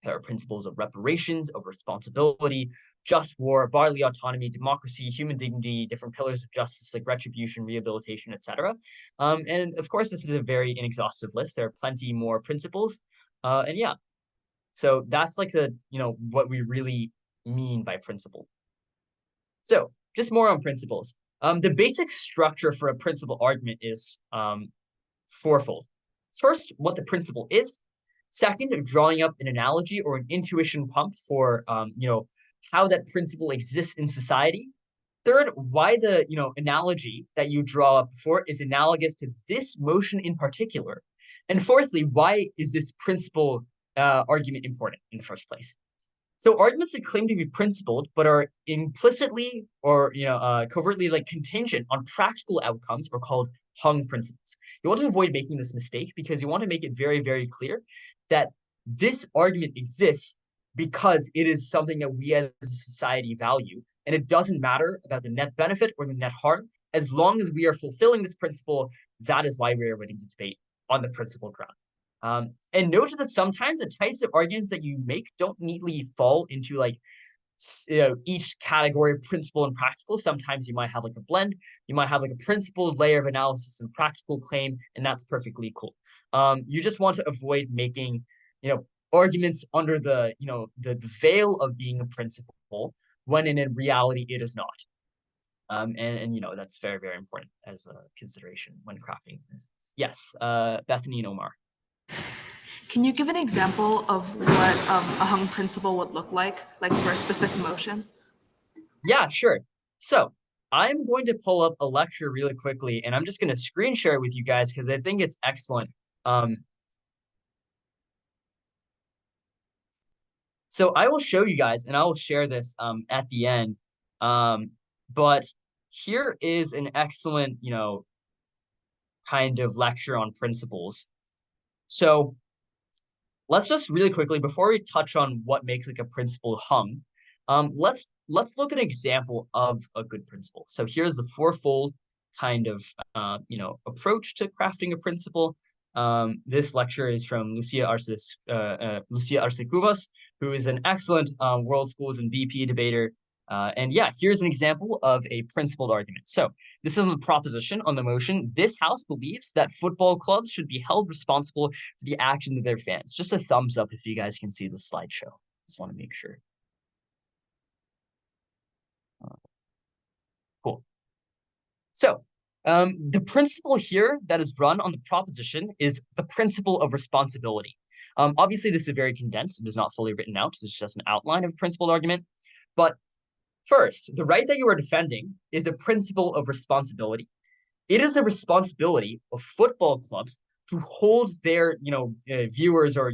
There are principles of reparations, of responsibility, just war, bodily autonomy, democracy, human dignity, different pillars of justice like retribution, rehabilitation, etc. And of course, this is a very inexhaustive list. There are plenty more principles. And yeah, so that's like what we really mean by principle. So just more on principles. The basic structure for a principle argument is fourfold. First, what the principle is. Second, drawing up an analogy or an intuition pump for how that principle exists in society. Third, why the analogy that you draw up for is analogous to this motion in particular. And fourthly, why is this principle argument important in the first place? So arguments that claim to be principled but are implicitly or covertly like contingent on practical outcomes are called hung principles. You want to avoid making this mistake because you want to make it very, very clear that this argument exists because it is something that we as a society value, and it doesn't matter about the net benefit or the net harm. As long as we are fulfilling this principle, that is why we are winning the debate on the principle ground. And note that sometimes the types of arguments that you make don't neatly fall into like each category of principle and practical. Sometimes you might have like a blend. You might have like a principled layer of analysis and practical claim, and that's perfectly cool. You just want to avoid making arguments under the the veil of being a principle when in reality it is not. And that's very, very important as a consideration when crafting principles. Yes, Bethany and Omar. Can you give an example of what a hung principle would look like for a specific motion? Yeah, sure. So I'm going to pull up a lecture really quickly, and I'm just going to screen share it with you guys because I think it's excellent. So I will show you guys, and I will share this at the end. But here is an excellent, kind of lecture on principles. So let's just really quickly, before we touch on what makes like a principle hung, let's look at an example of a good principle. So here's the fourfold kind of approach to crafting a principle. This lecture is from Lucia Arcecubas, who is an excellent World Schools and VP debater. And yeah, here's an example of a principled argument. So this is on the proposition, on the motion. This house believes that football clubs should be held responsible for the actions of their fans. Just a thumbs up if you guys can see the slideshow. Just want to make sure. Cool. So the principle here that is run on the proposition is the principle of responsibility. Obviously, this is very condensed. It is not fully written out. This is just an outline of a principled argument. But first, the right that you are defending is a principle of responsibility. It is the responsibility of football clubs to hold their, viewers or,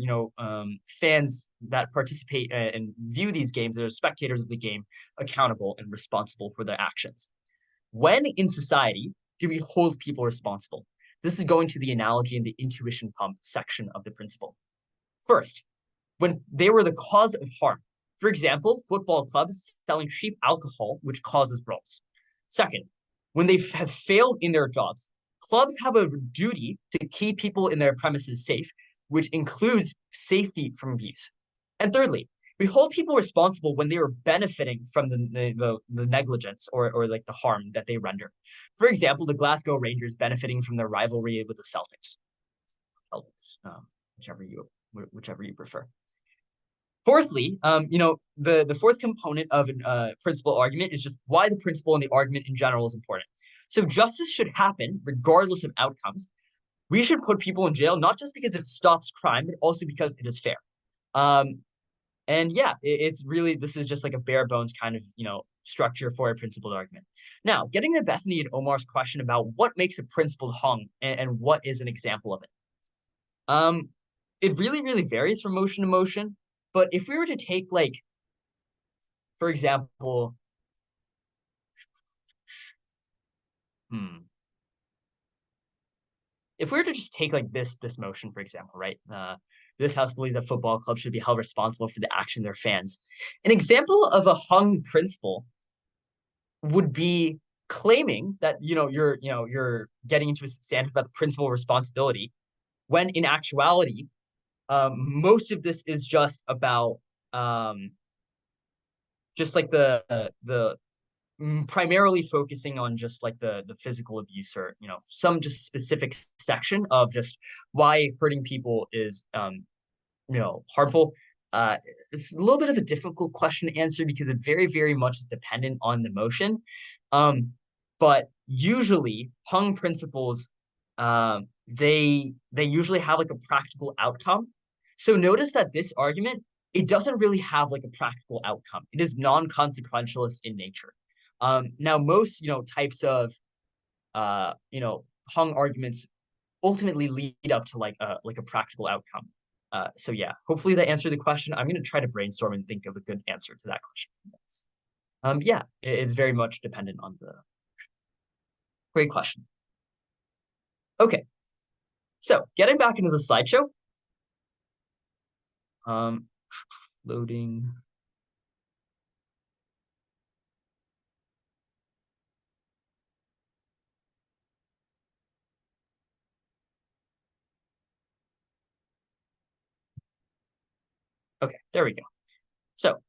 fans that participate and view these games, that are spectators of the game, accountable and responsible for their actions. When in society do we hold people responsible? This is going to the analogy in the intuition pump section of the principle. First, when they were the cause of harm. For example, football clubs selling cheap alcohol, which causes brawls. Second, when they have failed in their jobs, clubs have a duty to keep people in their premises safe, which includes safety from abuse. And thirdly, we hold people responsible when they are benefiting from the negligence or like the harm that they render. For example, the Glasgow Rangers benefiting from their rivalry with the Celtics. Whichever you prefer. Fourthly, the fourth component of a principle argument is just why the principle and the argument in general is important. So justice should happen regardless of outcomes. We should put people in jail, not just because it stops crime, but also because it is fair. And yeah, it's really, this is just like a bare bones kind of, structure for a principled argument. Now, getting to Bethany and Omar's question about what makes a principle hung and what is an example of it. It really, really varies from motion to motion. But if we were to take like, for example, if we were to just take like this motion, for example, right? This house believes that football clubs should be held responsible for the action of their fans. An example of a hung principle would be claiming that you're getting into a substantive about the principle of responsibility, when in actuality, most of this is just about just like the primarily focusing on just like the physical abuse, or some just specific section of just why hurting people is harmful. It's a little bit of a difficult question to answer because it very, very much is dependent on the motion. But usually hung principles, they usually have like a practical outcome. So notice that this argument, it doesn't really have like a practical outcome. It is non-consequentialist in nature. Now most types of hung arguments ultimately lead up to like a practical outcome. So yeah, hopefully that answered the question. I'm going to try to brainstorm and think of a good answer to that question. Yeah, it's very much dependent on the. Great question. Okay, so getting back into the slideshow. Loading. Okay, there we go. So,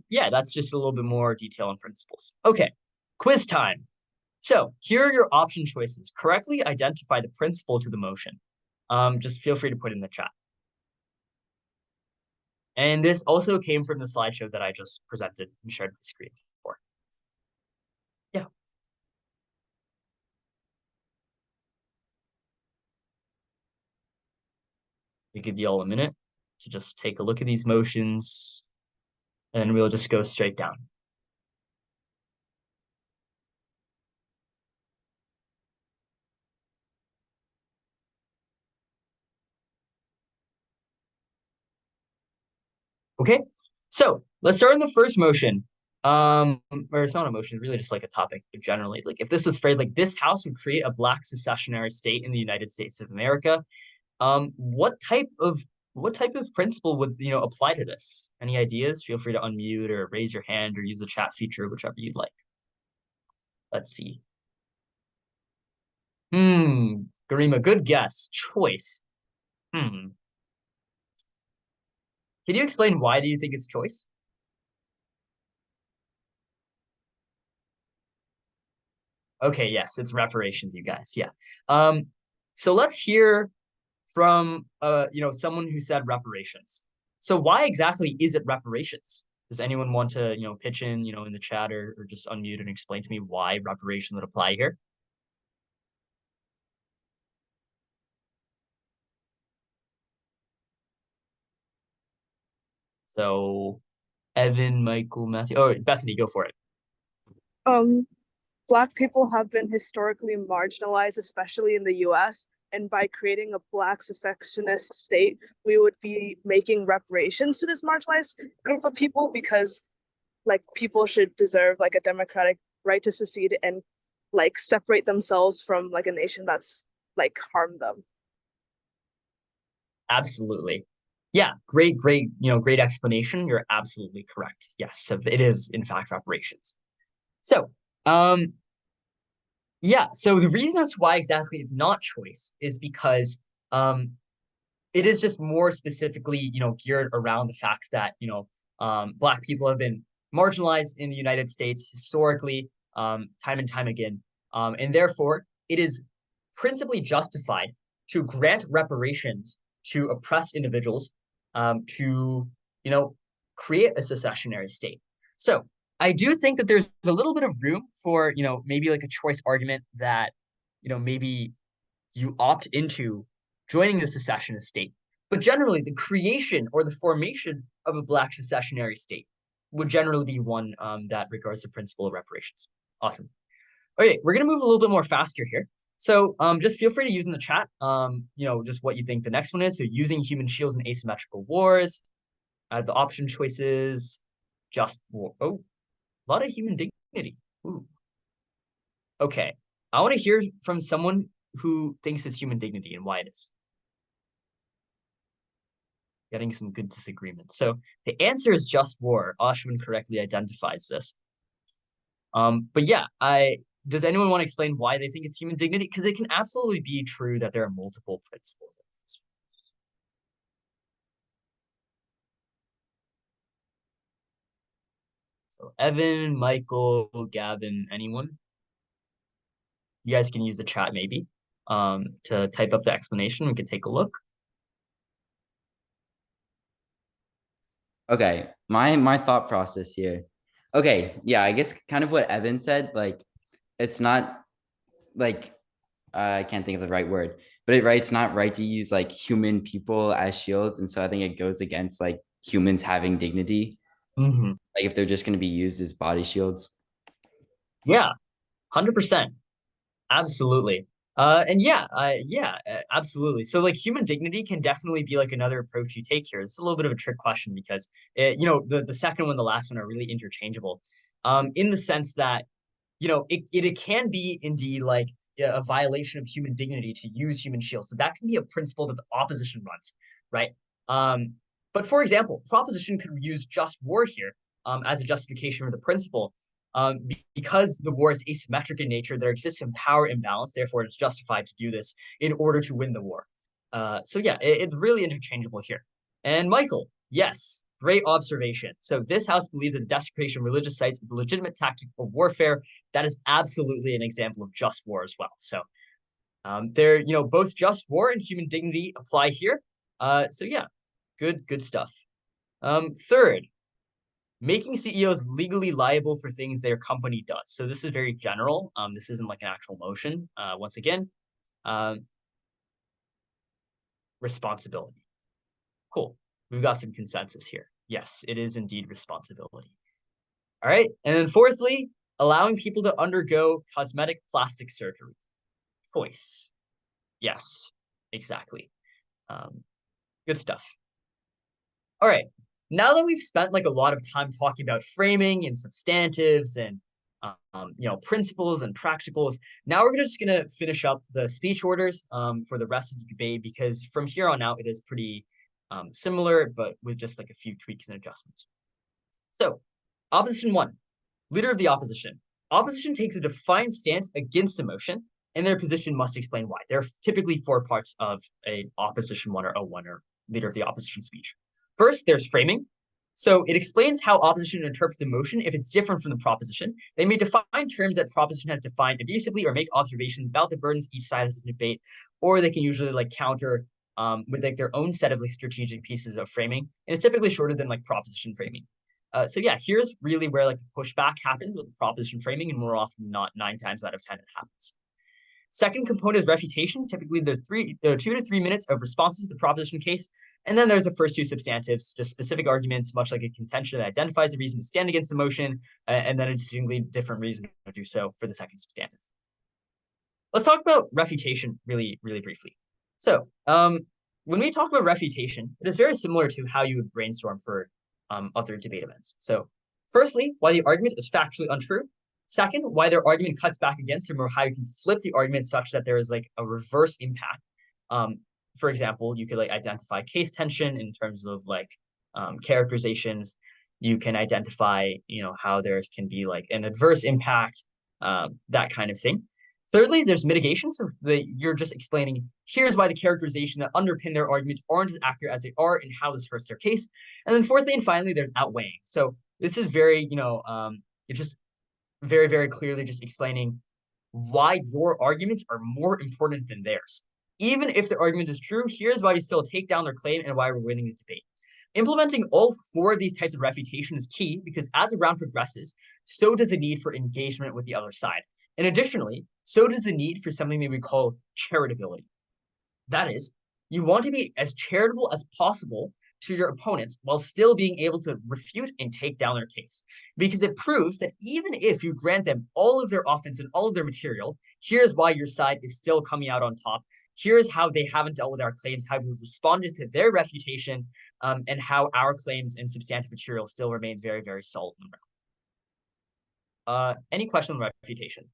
yeah, that's just a little bit more detail on principles. Okay, quiz time. So here are your option choices. Correctly identify the principle to the motion. Just feel free to put in the chat. And this also came from the slideshow that I just presented and shared my screen for. Yeah. We give you all a minute to just take a look at these motions, and we'll just go straight down. Okay, so let's start on the first motion. Or it's not a motion, really just like a topic, but generally, like if this was phrased like this house would create a black secessionary state in the United States of America, what type of principle would apply to this? Any ideas? Feel free to unmute or raise your hand or use the chat feature, whichever you'd like. Let's see. Garima, good guess. Choice. Can you explain why do you think it's choice? Okay, yes, it's reparations, you guys. Yeah. So let's hear from someone who said reparations. So why exactly is it reparations? Does anyone want to pitch in in the chat, or just unmute and explain to me why reparation would apply here? So Evan, Michael, Matthew. Oh, Bethany, go for it. Black people have been historically marginalized, especially in the US. And by creating a Black secessionist state, we would be making reparations to this marginalized group of people, because like people should deserve like a democratic right to secede and like separate themselves from like a nation that's like harmed them. Absolutely. Yeah, great explanation. You're absolutely correct. Yes, so it is in fact reparations. So, yeah, so the reason as to why exactly it's not choice is because it is just more specifically, geared around the fact that, Black people have been marginalized in the United States historically, time and time again. And therefore, it is principally justified to grant reparations to oppressed individuals, to, create a secessionary state. So I do think that there's a little bit of room for, maybe like a choice argument that, maybe you opt into joining the secessionist state. But generally, the creation or the formation of a Black secessionary state would generally be one that regards the principle of reparations. Awesome. Okay, we're going to move a little bit more faster here. So just feel free to use in the chat, just what you think the next one is. So using human shields in asymmetrical wars. The option choices, just war. Oh, a lot of human dignity. Ooh. Okay, I want to hear from someone who thinks it's human dignity and why it is. Getting some good disagreement. So the answer is just war. Ashwin correctly identifies this. But yeah, does anyone want to explain why they think it's human dignity? Because it can absolutely be true that there are multiple principles. So Evan, Michael, Gavin, anyone? You guys can use the chat maybe to type up the explanation. We can take a look. Okay, my thought process here. Okay, yeah, I guess kind of what Evan said, like it's not like I can't think of the right word, but it's not right to use like human people as shields. And so I think it goes against like humans having dignity. Mm-hmm. Like if they're just going to be used as body shields. Yeah, 100%. Absolutely. And yeah, absolutely. So like human dignity can definitely be like another approach you take here. It's a little bit of a trick question because the second one, the last one are really interchangeable. In the sense that, it can be indeed like a violation of human dignity to use human shields. So that can be a principle that the opposition runs, right? But for example, proposition could use just war here as a justification for the principle. Because the war is asymmetric in nature, there exists a power imbalance. Therefore, it's justified to do this in order to win the war. So yeah, it's really interchangeable here. And Michael, yes, great observation. So this house believes that the desecration of religious sites is a legitimate tactic of warfare. That is absolutely an example of just war as well. So both just war and human dignity apply here. So yeah, good stuff. Third, making CEOs legally liable for things their company does. So this is very general. This isn't like an actual motion. Once again, responsibility. Cool. We've got some consensus here. Yes, it is indeed responsibility. All right. And then fourthly, allowing people to undergo cosmetic plastic surgery. Choice. Yes, exactly. Good stuff. All right. Now that we've spent like a lot of time talking about framing and substantives and principles and practicals, now we're just gonna finish up the speech orders for the rest of the debate, because from here on out it is pretty similar, but with just like a few tweaks and adjustments. So, opposition 1, leader of the opposition. Opposition takes a defined stance against a motion, and their position must explain why. There are typically 4 parts of an opposition 1 or O1 or leader of the opposition speech. First, there's framing. So it explains how opposition interprets a motion if it's different from the proposition. They may define terms that proposition has defined abusively or make observations about the burdens each side has to debate, or they can usually like counter with like their own set of like strategic pieces of framing, and it's typically shorter than like proposition framing. So yeah, here's really where like the pushback happens with the proposition framing, and more often than not, 9 times out of 10 it happens. Second component is refutation. Typically, there's 2 to 3 minutes of responses to the proposition case. And then there's the first 2 substantives, just specific arguments, much like a contention that identifies a reason to stand against the motion, and then a distinctly different reason to do so for the second substantive. Let's talk about refutation really, really briefly. So when we talk about refutation, it is very similar to how you would brainstorm for other debate events. So firstly, why the argument is factually untrue. Second, why their argument cuts back against them, or how you can flip the argument such that there is like a reverse impact. For example, you could like identify case tension in terms of like characterizations. You can identify, how there can be like an adverse impact, that kind of thing. Thirdly, there's mitigation. So you're just explaining, here's why the characterization that underpin their argument aren't as accurate as they are and how this hurts their case. And then fourthly and finally, there's outweighing. So this is very, it's just very, very clearly just explaining why your arguments are more important than theirs. Even if the argument is true, here's why you still take down their claim and why we're winning the debate. Implementing all 4 of these types of refutation is key, because as the round progresses, so does the need for engagement with the other side. And additionally, so does the need for something that we call charitability. That is, you want to be as charitable as possible to your opponents while still being able to refute and take down their case. Because it proves that even if you grant them all of their offense and all of their material, here's why your side is still coming out on top. Here's how they haven't dealt with our claims, how we've responded to their refutation, and how our claims and substantive material still remain very, very solid. Any question on refutation?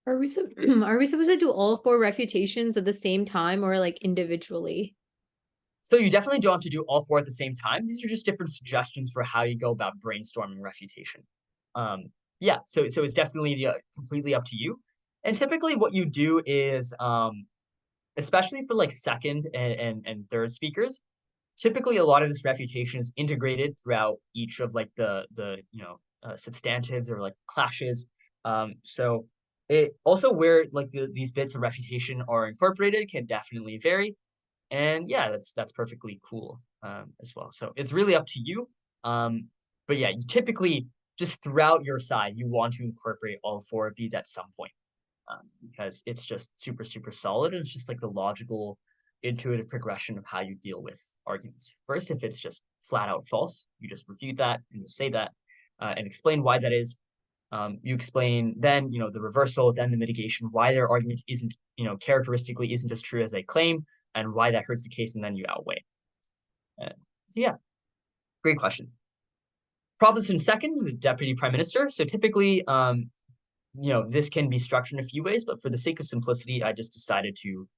Are we supposed to do all 4 refutations at the same time, or like individually? So you definitely don't have to do all 4 at the same time. These are just different suggestions for how you go about brainstorming refutation. Yeah, so it's definitely completely up to you. And typically what you do is, especially for like second and third speakers, typically a lot of this refutation is integrated throughout each of like the substantives or like clashes. So it also where like these bits of refutation are incorporated can definitely vary. And yeah, that's perfectly cool as well. So it's really up to you. But yeah, you typically just throughout your side, you want to incorporate all 4 of these at some point because it's just super, super solid. And it's just like the logical, intuitive progression of how you deal with arguments. First, if it's just flat out false, you just refute that and you say that and explain why that is. You explain then, the reversal, then the mitigation, why their argument isn't, characteristically isn't as true as they claim, and why that hurts the case, and then you outweigh. So yeah, great question. Proposition second is deputy prime minister. So typically, this can be structured in a few ways, but for the sake of simplicity, I just decided to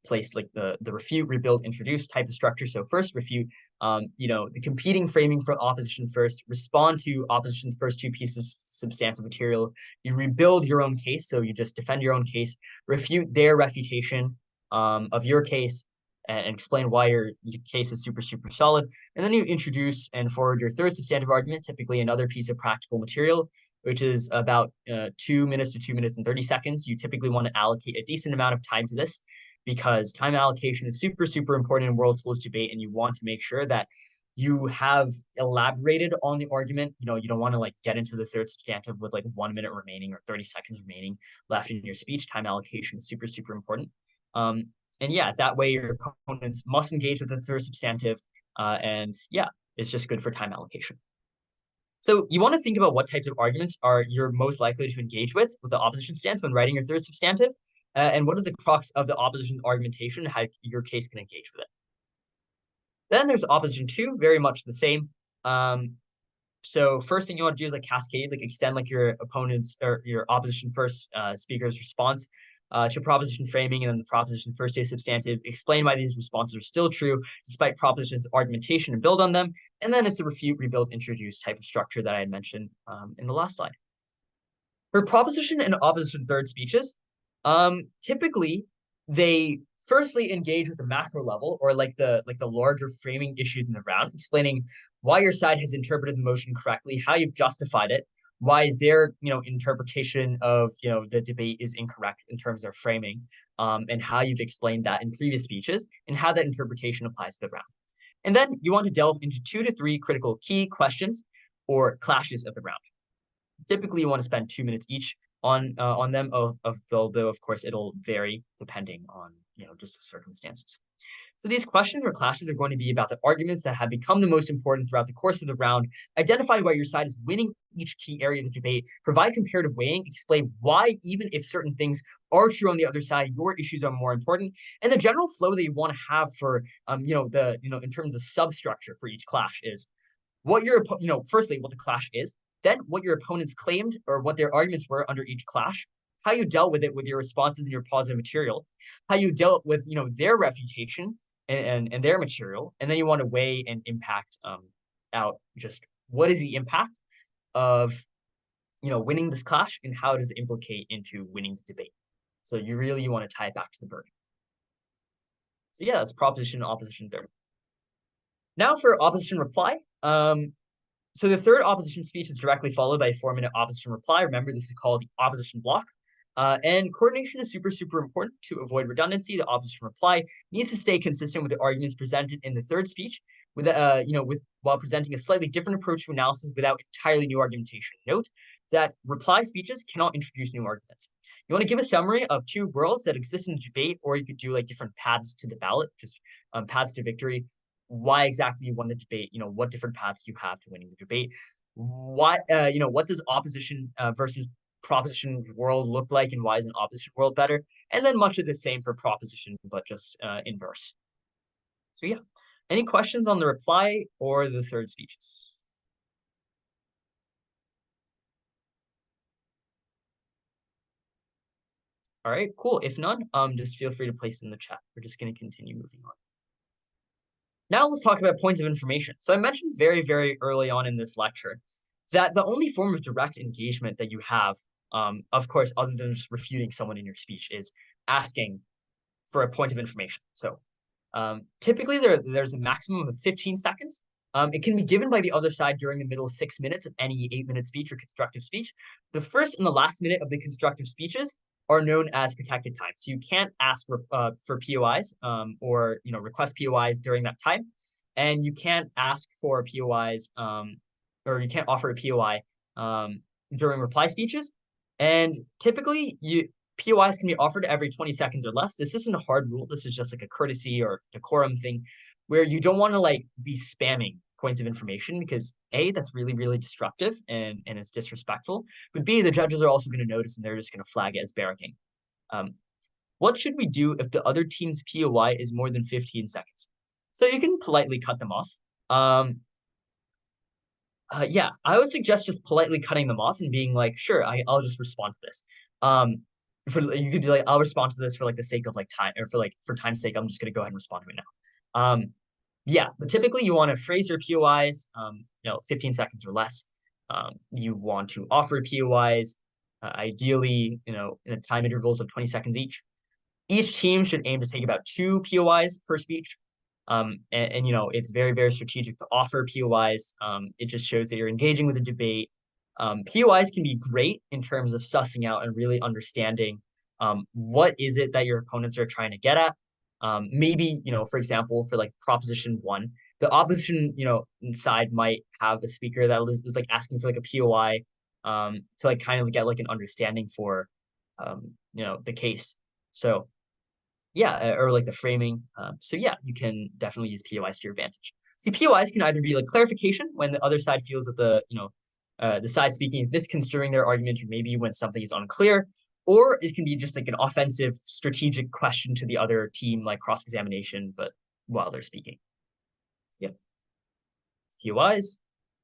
place like the refute, rebuild, introduce type of structure. So first refute, the competing framing for opposition first, respond to opposition's first 2 pieces of substantive material. You rebuild your own case, so you just defend your own case, refute their refutation of your case, and explain why your case is super, super solid. And then you introduce and forward your third substantive argument, typically another piece of practical material, which is about 2 minutes to 2 minutes and 30 seconds. You typically want to allocate a decent amount of time to this because time allocation is super, super important in world schools debate, and you want to make sure that you have elaborated on the argument. You don't want to like get into the third substantive with like 1 minute remaining or 30 seconds remaining left in your speech. Time allocation is super, super important. And yeah, that way your opponents must engage with the third substantive. And yeah, it's just good for time allocation. So you want to think about what types of arguments are you're most likely to engage with the opposition stance when writing your third substantive, and what is the crux of the opposition argumentation, how your case can engage with it. Then there's opposition 2, very much the same. So first thing you want to do is like cascade, like extend like your opponent's or your opposition first speaker's response to proposition framing, and then the proposition first day substantive, explain why these responses are still true despite proposition's argumentation and build on them. And then it's the refute, rebuild, introduce type of structure that I had mentioned in the last slide. For proposition and opposition third speeches, typically they firstly engage with the macro level or like the larger framing issues in the round, explaining why your side has interpreted the motion correctly, how you've justified it, why their interpretation of the debate is incorrect in terms of framing, and how you've explained that in previous speeches and how that interpretation applies to the round. And then you want to delve into 2 to 3 critical key questions or clashes of the round. Typically, you want to spend 2 minutes each on them, although of course it'll vary depending on just the circumstances. So these questions or clashes are going to be about the arguments that have become the most important throughout the course of the round, identify why your side is winning each key area of the debate, provide comparative weighing, explain why even if certain things are true on the other side, your issues are more important, and the general flow that you want to have for in terms of substructure for each clash is what your firstly what the clash is, then what your opponents claimed or what their arguments were under each clash, how you dealt with it with your responses and your positive material, how you dealt with their refutation and their material, and then you want to weigh and impact out just what is the impact of winning this clash and how does it implicate into winning the debate. So you really want to tie it back to the burden. So yeah, that's proposition, opposition, third. Now for opposition reply. So the third opposition speech is directly followed by a 4-minute opposition reply. Remember, this is called the opposition block. And coordination is super, super important to avoid redundancy. The opposition reply needs to stay consistent with the arguments presented in the third speech, while presenting a slightly different approach to analysis without entirely new argumentation. Note that reply speeches cannot introduce new arguments. You want to give a summary of 2 worlds that exist in the debate, or you could do like different paths to the ballot, just paths to victory. Why exactly you won the debate? What different paths you have to winning the debate? What does opposition versus proposition world look like, and why is an opposition world better? And then much of the same for proposition, but just inverse. So yeah, any questions on the reply or the third speeches? All right, cool. If none, just feel free to place in the chat. We're just going to continue moving on. Now let's talk about points of information. So I mentioned very, very early on in this lecture that the only form of direct engagement that you have, of course, other than just refuting someone in your speech, is asking for a point of information. So Typically, there's a maximum of 15 seconds. It can be given by the other side during the middle 6 minutes of any 8-minute speech or constructive speech. The first and the last minute of the constructive speeches are known as protected time. So you can't ask for POIs or request POIs during that time, and you can't ask for POIs or you can't offer a POI during reply speeches. And typically, POIs can be offered every 20 seconds or less. This isn't a hard rule. This is just like a courtesy or decorum thing where you don't want to like be spamming points of information because A, that's really, really disruptive and it's disrespectful. But B, the judges are also going to notice and they're just going to flag it as barracking. What should we do if the other team's POI is more than 15 seconds? So you can politely cut them off. Yeah, I would suggest just politely cutting them off and being like, sure, I'll just respond to this. You could be like, I'll respond to this for like the sake of like time or for time's sake, I'm just gonna go ahead and respond to it now. Yeah, but typically you want to phrase your POIs, 15 seconds or less. You want to offer POIs, ideally, in time intervals of 20 seconds each. Each team should aim to take about 2 POIs per speech. And it's very, very strategic to offer POIs. It just shows that you're engaging with the debate. POIs can be great in terms of sussing out and really understanding what is it that your opponents are trying to get at. Maybe, for example, for like Proposition 1, the opposition, side might have a speaker that is like asking for like a POI to like kind of get like an understanding for, the case. So yeah, or like the framing. So yeah, you can definitely use POIs to your advantage. See, POIs can either be like clarification when the other side feels that the side speaking is misconstruing their argument, or maybe when something is unclear, or it can be just like an offensive strategic question to the other team, like cross-examination, but while they're speaking. Yeah. POIs.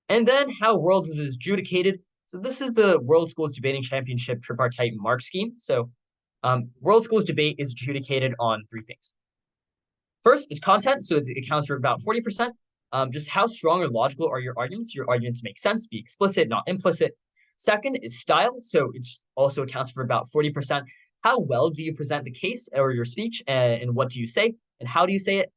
And then how Worlds is adjudicated. So this is the World Schools Debating Championship tripartite mark scheme. So World Schools debate is adjudicated on 3 things. First is content, so it accounts for about 40%. Just how strong or logical are your arguments? Your arguments make sense, be explicit, not implicit. Second is style, so it also accounts for about 40%. How well do you present the case or your speech, and what do you say, and how do you say it?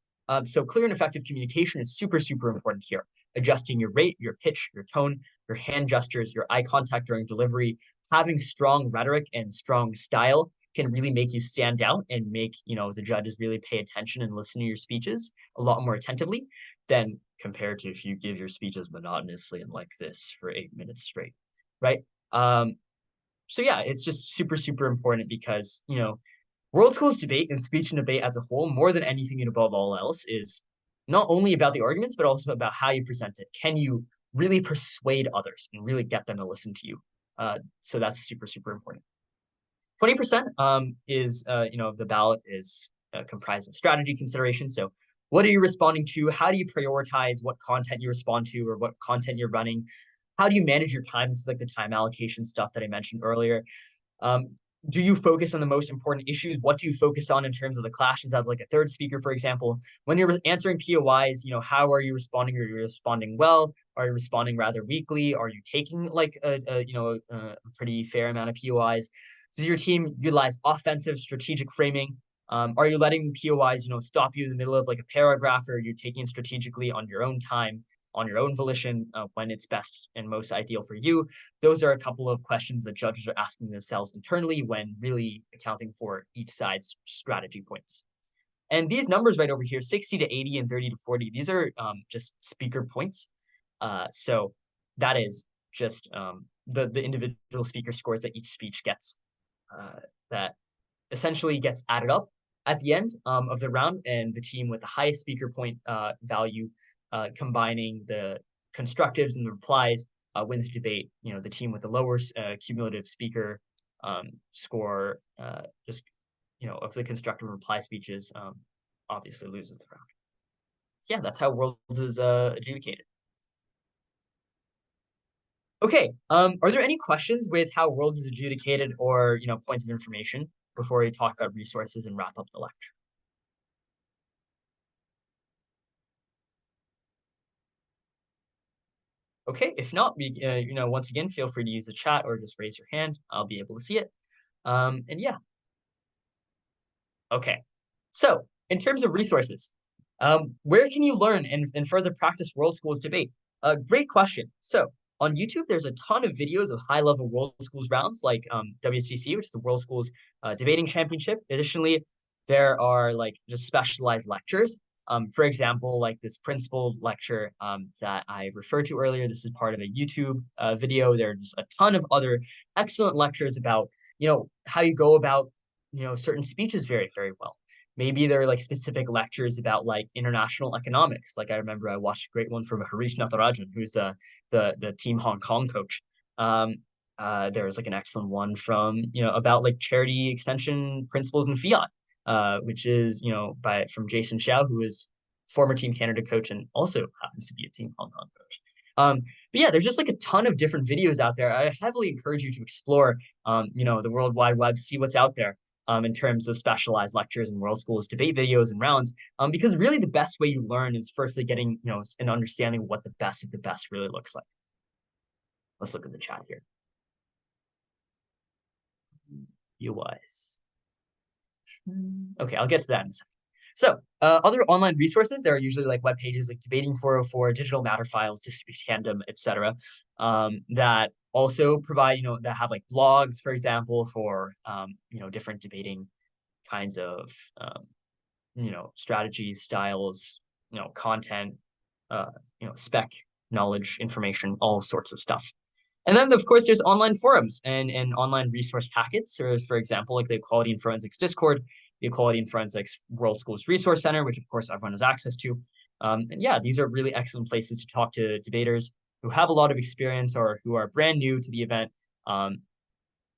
So clear and effective communication is super, super important here. Adjusting your rate, your pitch, your tone, your hand gestures, your eye contact during delivery, having strong rhetoric and strong style can really make you stand out and make, the judges really pay attention and listen to your speeches a lot more attentively than compared to if you give your speeches monotonously and like this for 8 minutes straight, right? So yeah, it's just super, super important because, World Schools debate and speech and debate as a whole, more than anything and above all else, is not only about the arguments, but also about how you present it. Can you really persuade others and really get them to listen to you? So that's super, super important. 20% is, of the ballot is comprised of strategy consideration. So what are you responding to? How do you prioritize what content you respond to or what content you're running? How do you manage your time? This is like the time allocation stuff that I mentioned earlier. Do you focus on the most important issues? What do you focus on in terms of the clashes as like a third speaker, for example? When you're answering POIs, how are you responding? Are you responding well? Are you responding rather weakly? Are you taking like a pretty fair amount of POIs? Does your team utilize offensive strategic framing? Are you letting POIs, stop you in the middle of like a paragraph, or are you taking strategically on your own time, on your own volition, when it's best and most ideal for you? Those are a couple of questions that judges are asking themselves internally when really accounting for each side's strategy points. And these numbers right over here, 60 to 80 and 30 to 40, these are just speaker points. So that is just the individual speaker scores that each speech gets. That essentially gets added up at the end of the round, and the team with the highest speaker point value, combining the constructives and the replies, wins the debate. The team with the lower cumulative speaker score, of the constructive reply speeches, obviously loses the round. Yeah, that's how Worlds is adjudicated. Okay, are there any questions with how Worlds is adjudicated or, points of information before we talk about resources and wrap up the lecture? Okay, if not, we, once again, feel free to use the chat or just raise your hand. I'll be able to see it. And yeah. Okay, so in terms of resources, Where can you learn and further practice World Schools debate? Great question. So on YouTube, there's a ton of videos of high-level World Schools rounds like WCC, which is the World Schools Debating Championship. Additionally, there are like just specialized lectures. For example, like this principal lecture that I referred to earlier. This is part of a YouTube video. There are just a ton of other excellent lectures about, how you go about, certain speeches very, very well. Maybe there are like specific lectures about like international economics. Like I remember I watched a great one from Harish Natharajan, who's the Team Hong Kong coach. There's like an excellent one from, about like charity extension principles in fiat, which is, from Jason Xiao, who is former Team Canada coach and also happens to be a Team Hong Kong coach. But yeah, there's just like a ton of different videos out there. I heavily encourage you to explore, the World Wide Web, see what's out there. In terms of specialized lectures and World Schools debate videos and rounds, because really the best way you learn is firstly getting, an understanding of what the best of the best really looks like. Let's look at the chat here. View-wise. Okay, I'll get to that in a second. So other online resources, there are usually like web pages like Debating 404, Digital Matter Files, District Tandem, etc. That also provide, that have like blogs, for example, for, different debating kinds of, strategies, styles, content, spec, knowledge, information, all sorts of stuff. And then, of course, there's online forums and online resource packets, or for example, like the Equality and Forensics Discord, the Equality and Forensics World Schools Resource Center, which of course everyone has access to. And yeah, these are really excellent places to talk to debaters who have a lot of experience or who are brand new to the event.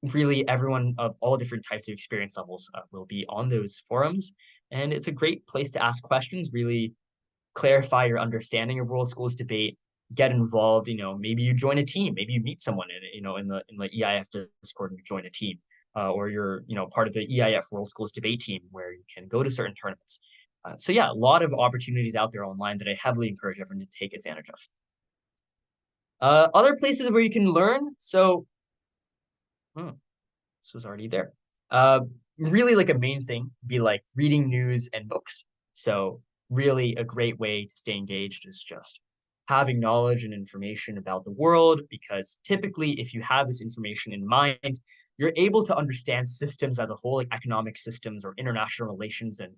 Really, everyone of all different types of experience levels will be on those forums. And it's a great place to ask questions, really clarify your understanding of World Schools debate, get involved. Maybe you join a team, maybe you meet someone in the EIF Discord and you join a team, or you're part of the EIF World Schools debate team where you can go to certain tournaments. So yeah, a lot of opportunities out there online that I heavily encourage everyone to take advantage of. Other places where you can learn. So this was already there. Really like a main thing would be like reading news and books. So really a great way to stay engaged is just having knowledge and information about the world, because typically if you have this information in mind, you're able to understand systems as a whole, like economic systems or international relations and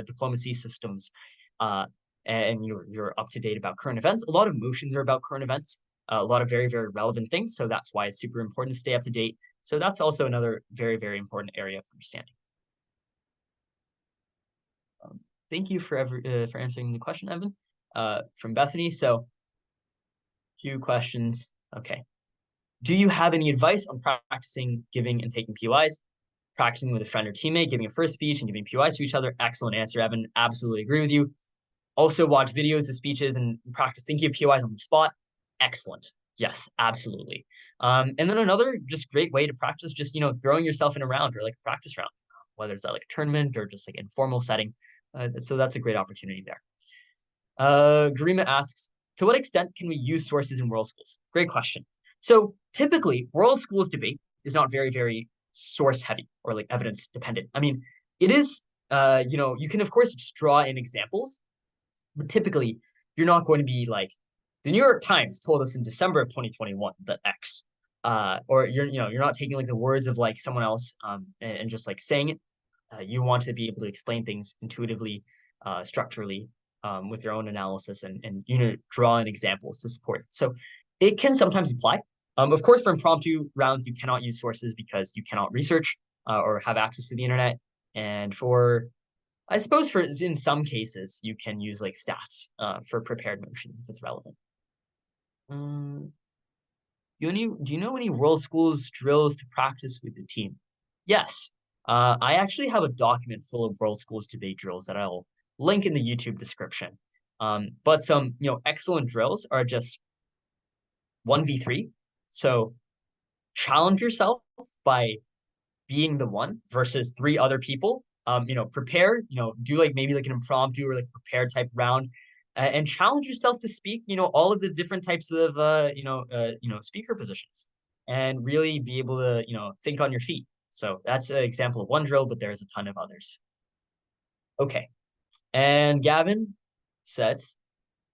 diplomacy systems, and you're up to date about current events. A lot of motions are about current events, a lot of very, very relevant things. So that's why it's super important to stay up to date. So that's also another very, very important area of understanding. Thank you for answering the question, Evan, from Bethany. So, few questions. Okay. Do you have any advice on practicing giving and taking POIs? Practicing with a friend or teammate, giving a first speech and giving POIs to each other? Excellent answer, Evan. Absolutely agree with you. Also watch videos of speeches and practice thinking of POIs on the spot. Excellent. Yes, absolutely. And then another just great way to practice, just, throwing yourself in a round or like a practice round, whether it's at like a tournament or just like informal setting. So that's a great opportunity there. Garima asks, to what extent can we use sources in World Schools? Great question. So typically, World Schools debate is not very, very source heavy or like evidence dependent. I mean, it is, you can of course just draw in examples, but typically you're not going to be like, the New York Times told us in December of 2021 that X, or you're not taking like the words of like someone else and just like saying it. You want to be able to explain things intuitively, structurally, with your own analysis and draw in examples to support it. So it can sometimes apply. Of course, for impromptu rounds, you cannot use sources because you cannot research or have access to the internet. And I suppose in some cases, you can use like stats for prepared motions if it's relevant. Do you know any World Schools drills to practice with the team? Yes. I actually have a document full of World Schools debate drills that I'll link in the YouTube description. But some, excellent drills are just 1v3. So challenge yourself by being the one versus 3 other people. Prepare, do like maybe like an impromptu or like prepared type round, and challenge yourself to speak, all of the different types of, speaker positions, and really be able to, think on your feet. So that's an example of one drill, but there's a ton of others. Okay. And Gavin says,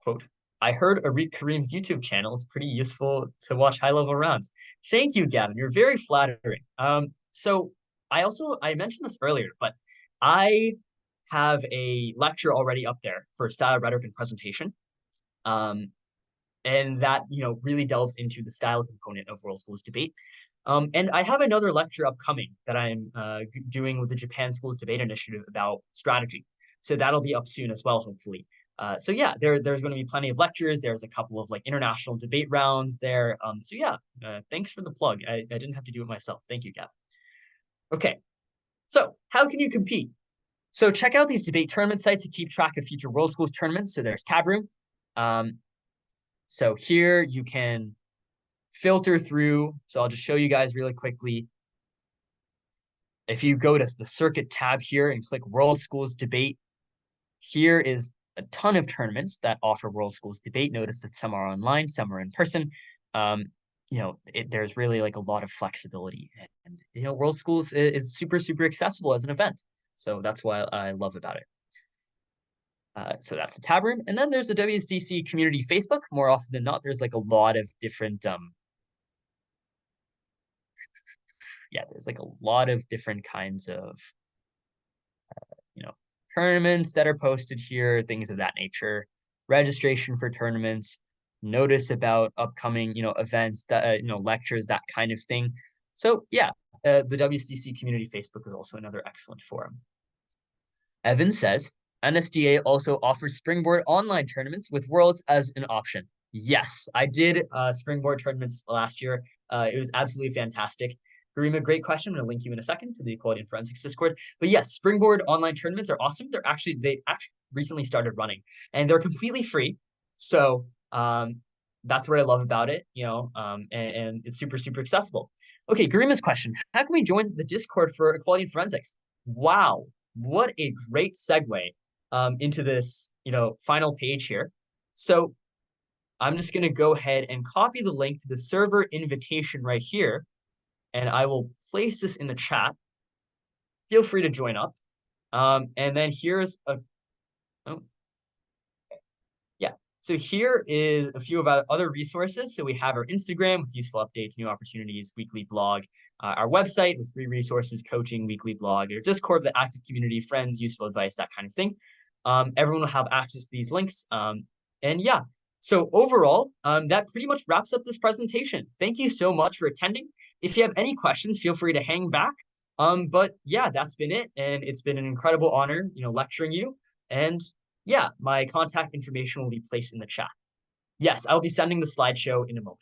quote, I heard Arik Karim's YouTube channel is pretty useful to watch high-level rounds. Thank you, Gavin. You're very flattering. So I mentioned this earlier, but I have a lecture already up there for style, rhetoric, and presentation. And that, really delves into the style component of World Schools Debate. And I have another lecture upcoming that I'm doing with the Japan Schools Debate Initiative about strategy. So that'll be up soon as well, hopefully. So yeah, there's going to be plenty of lectures. There's a couple of like international debate rounds there. So yeah, thanks for the plug. I didn't have to do it myself. Thank you, Gavin. Okay, so how can you compete? So check out these debate tournament sites to keep track of future World Schools tournaments. So there's Tab Room. So here you can filter through. So I'll just show you guys really quickly. If you go to the circuit tab here and click World Schools Debate, here is a ton of tournaments that offer World Schools Debate. Notice that some are online, some are in person. There's really like a lot of flexibility, and World Schools is super, super accessible as an event. So that's what I love about it. So that's the tab room. And then there's the WSDC community Facebook. More often than not, there's like a lot of different, there's like a lot of different kinds of, tournaments that are posted here, things of that nature, registration for tournaments, notice about upcoming, events, that, lectures, that kind of thing. So yeah, the WSDC community Facebook is also another excellent forum. Evan says, NSDA also offers Springboard online tournaments with Worlds as an option. Yes, I did Springboard tournaments last year. It was absolutely fantastic. Garima, great question. I'm going to link you in a second to the Equality and Forensics Discord. But yes, Springboard online tournaments are awesome. They actually recently started running, and they're completely free. So that's what I love about it, and it's super, super accessible. Okay, Garima's question. How can we join the Discord for Equality and Forensics? Wow, what a great segue into this, final page here. So I'm just going to go ahead and copy the link to the server invitation right here. And I will place this in the chat. Feel free to join up. And then here's so here is a few of our other resources. So we have our Instagram with useful updates, new opportunities, weekly blog, our website with free resources, coaching, weekly blog, our Discord with active community, friends, useful advice, that kind of thing. Everyone will have access to these links. And yeah, so overall, that pretty much wraps up this presentation. Thank you so much for attending. If you have any questions, feel free to hang back. But yeah, that's been it. And it's been an incredible honor, lecturing you. And yeah, my contact information will be placed in the chat. Yes, I'll be sending the slideshow in a moment.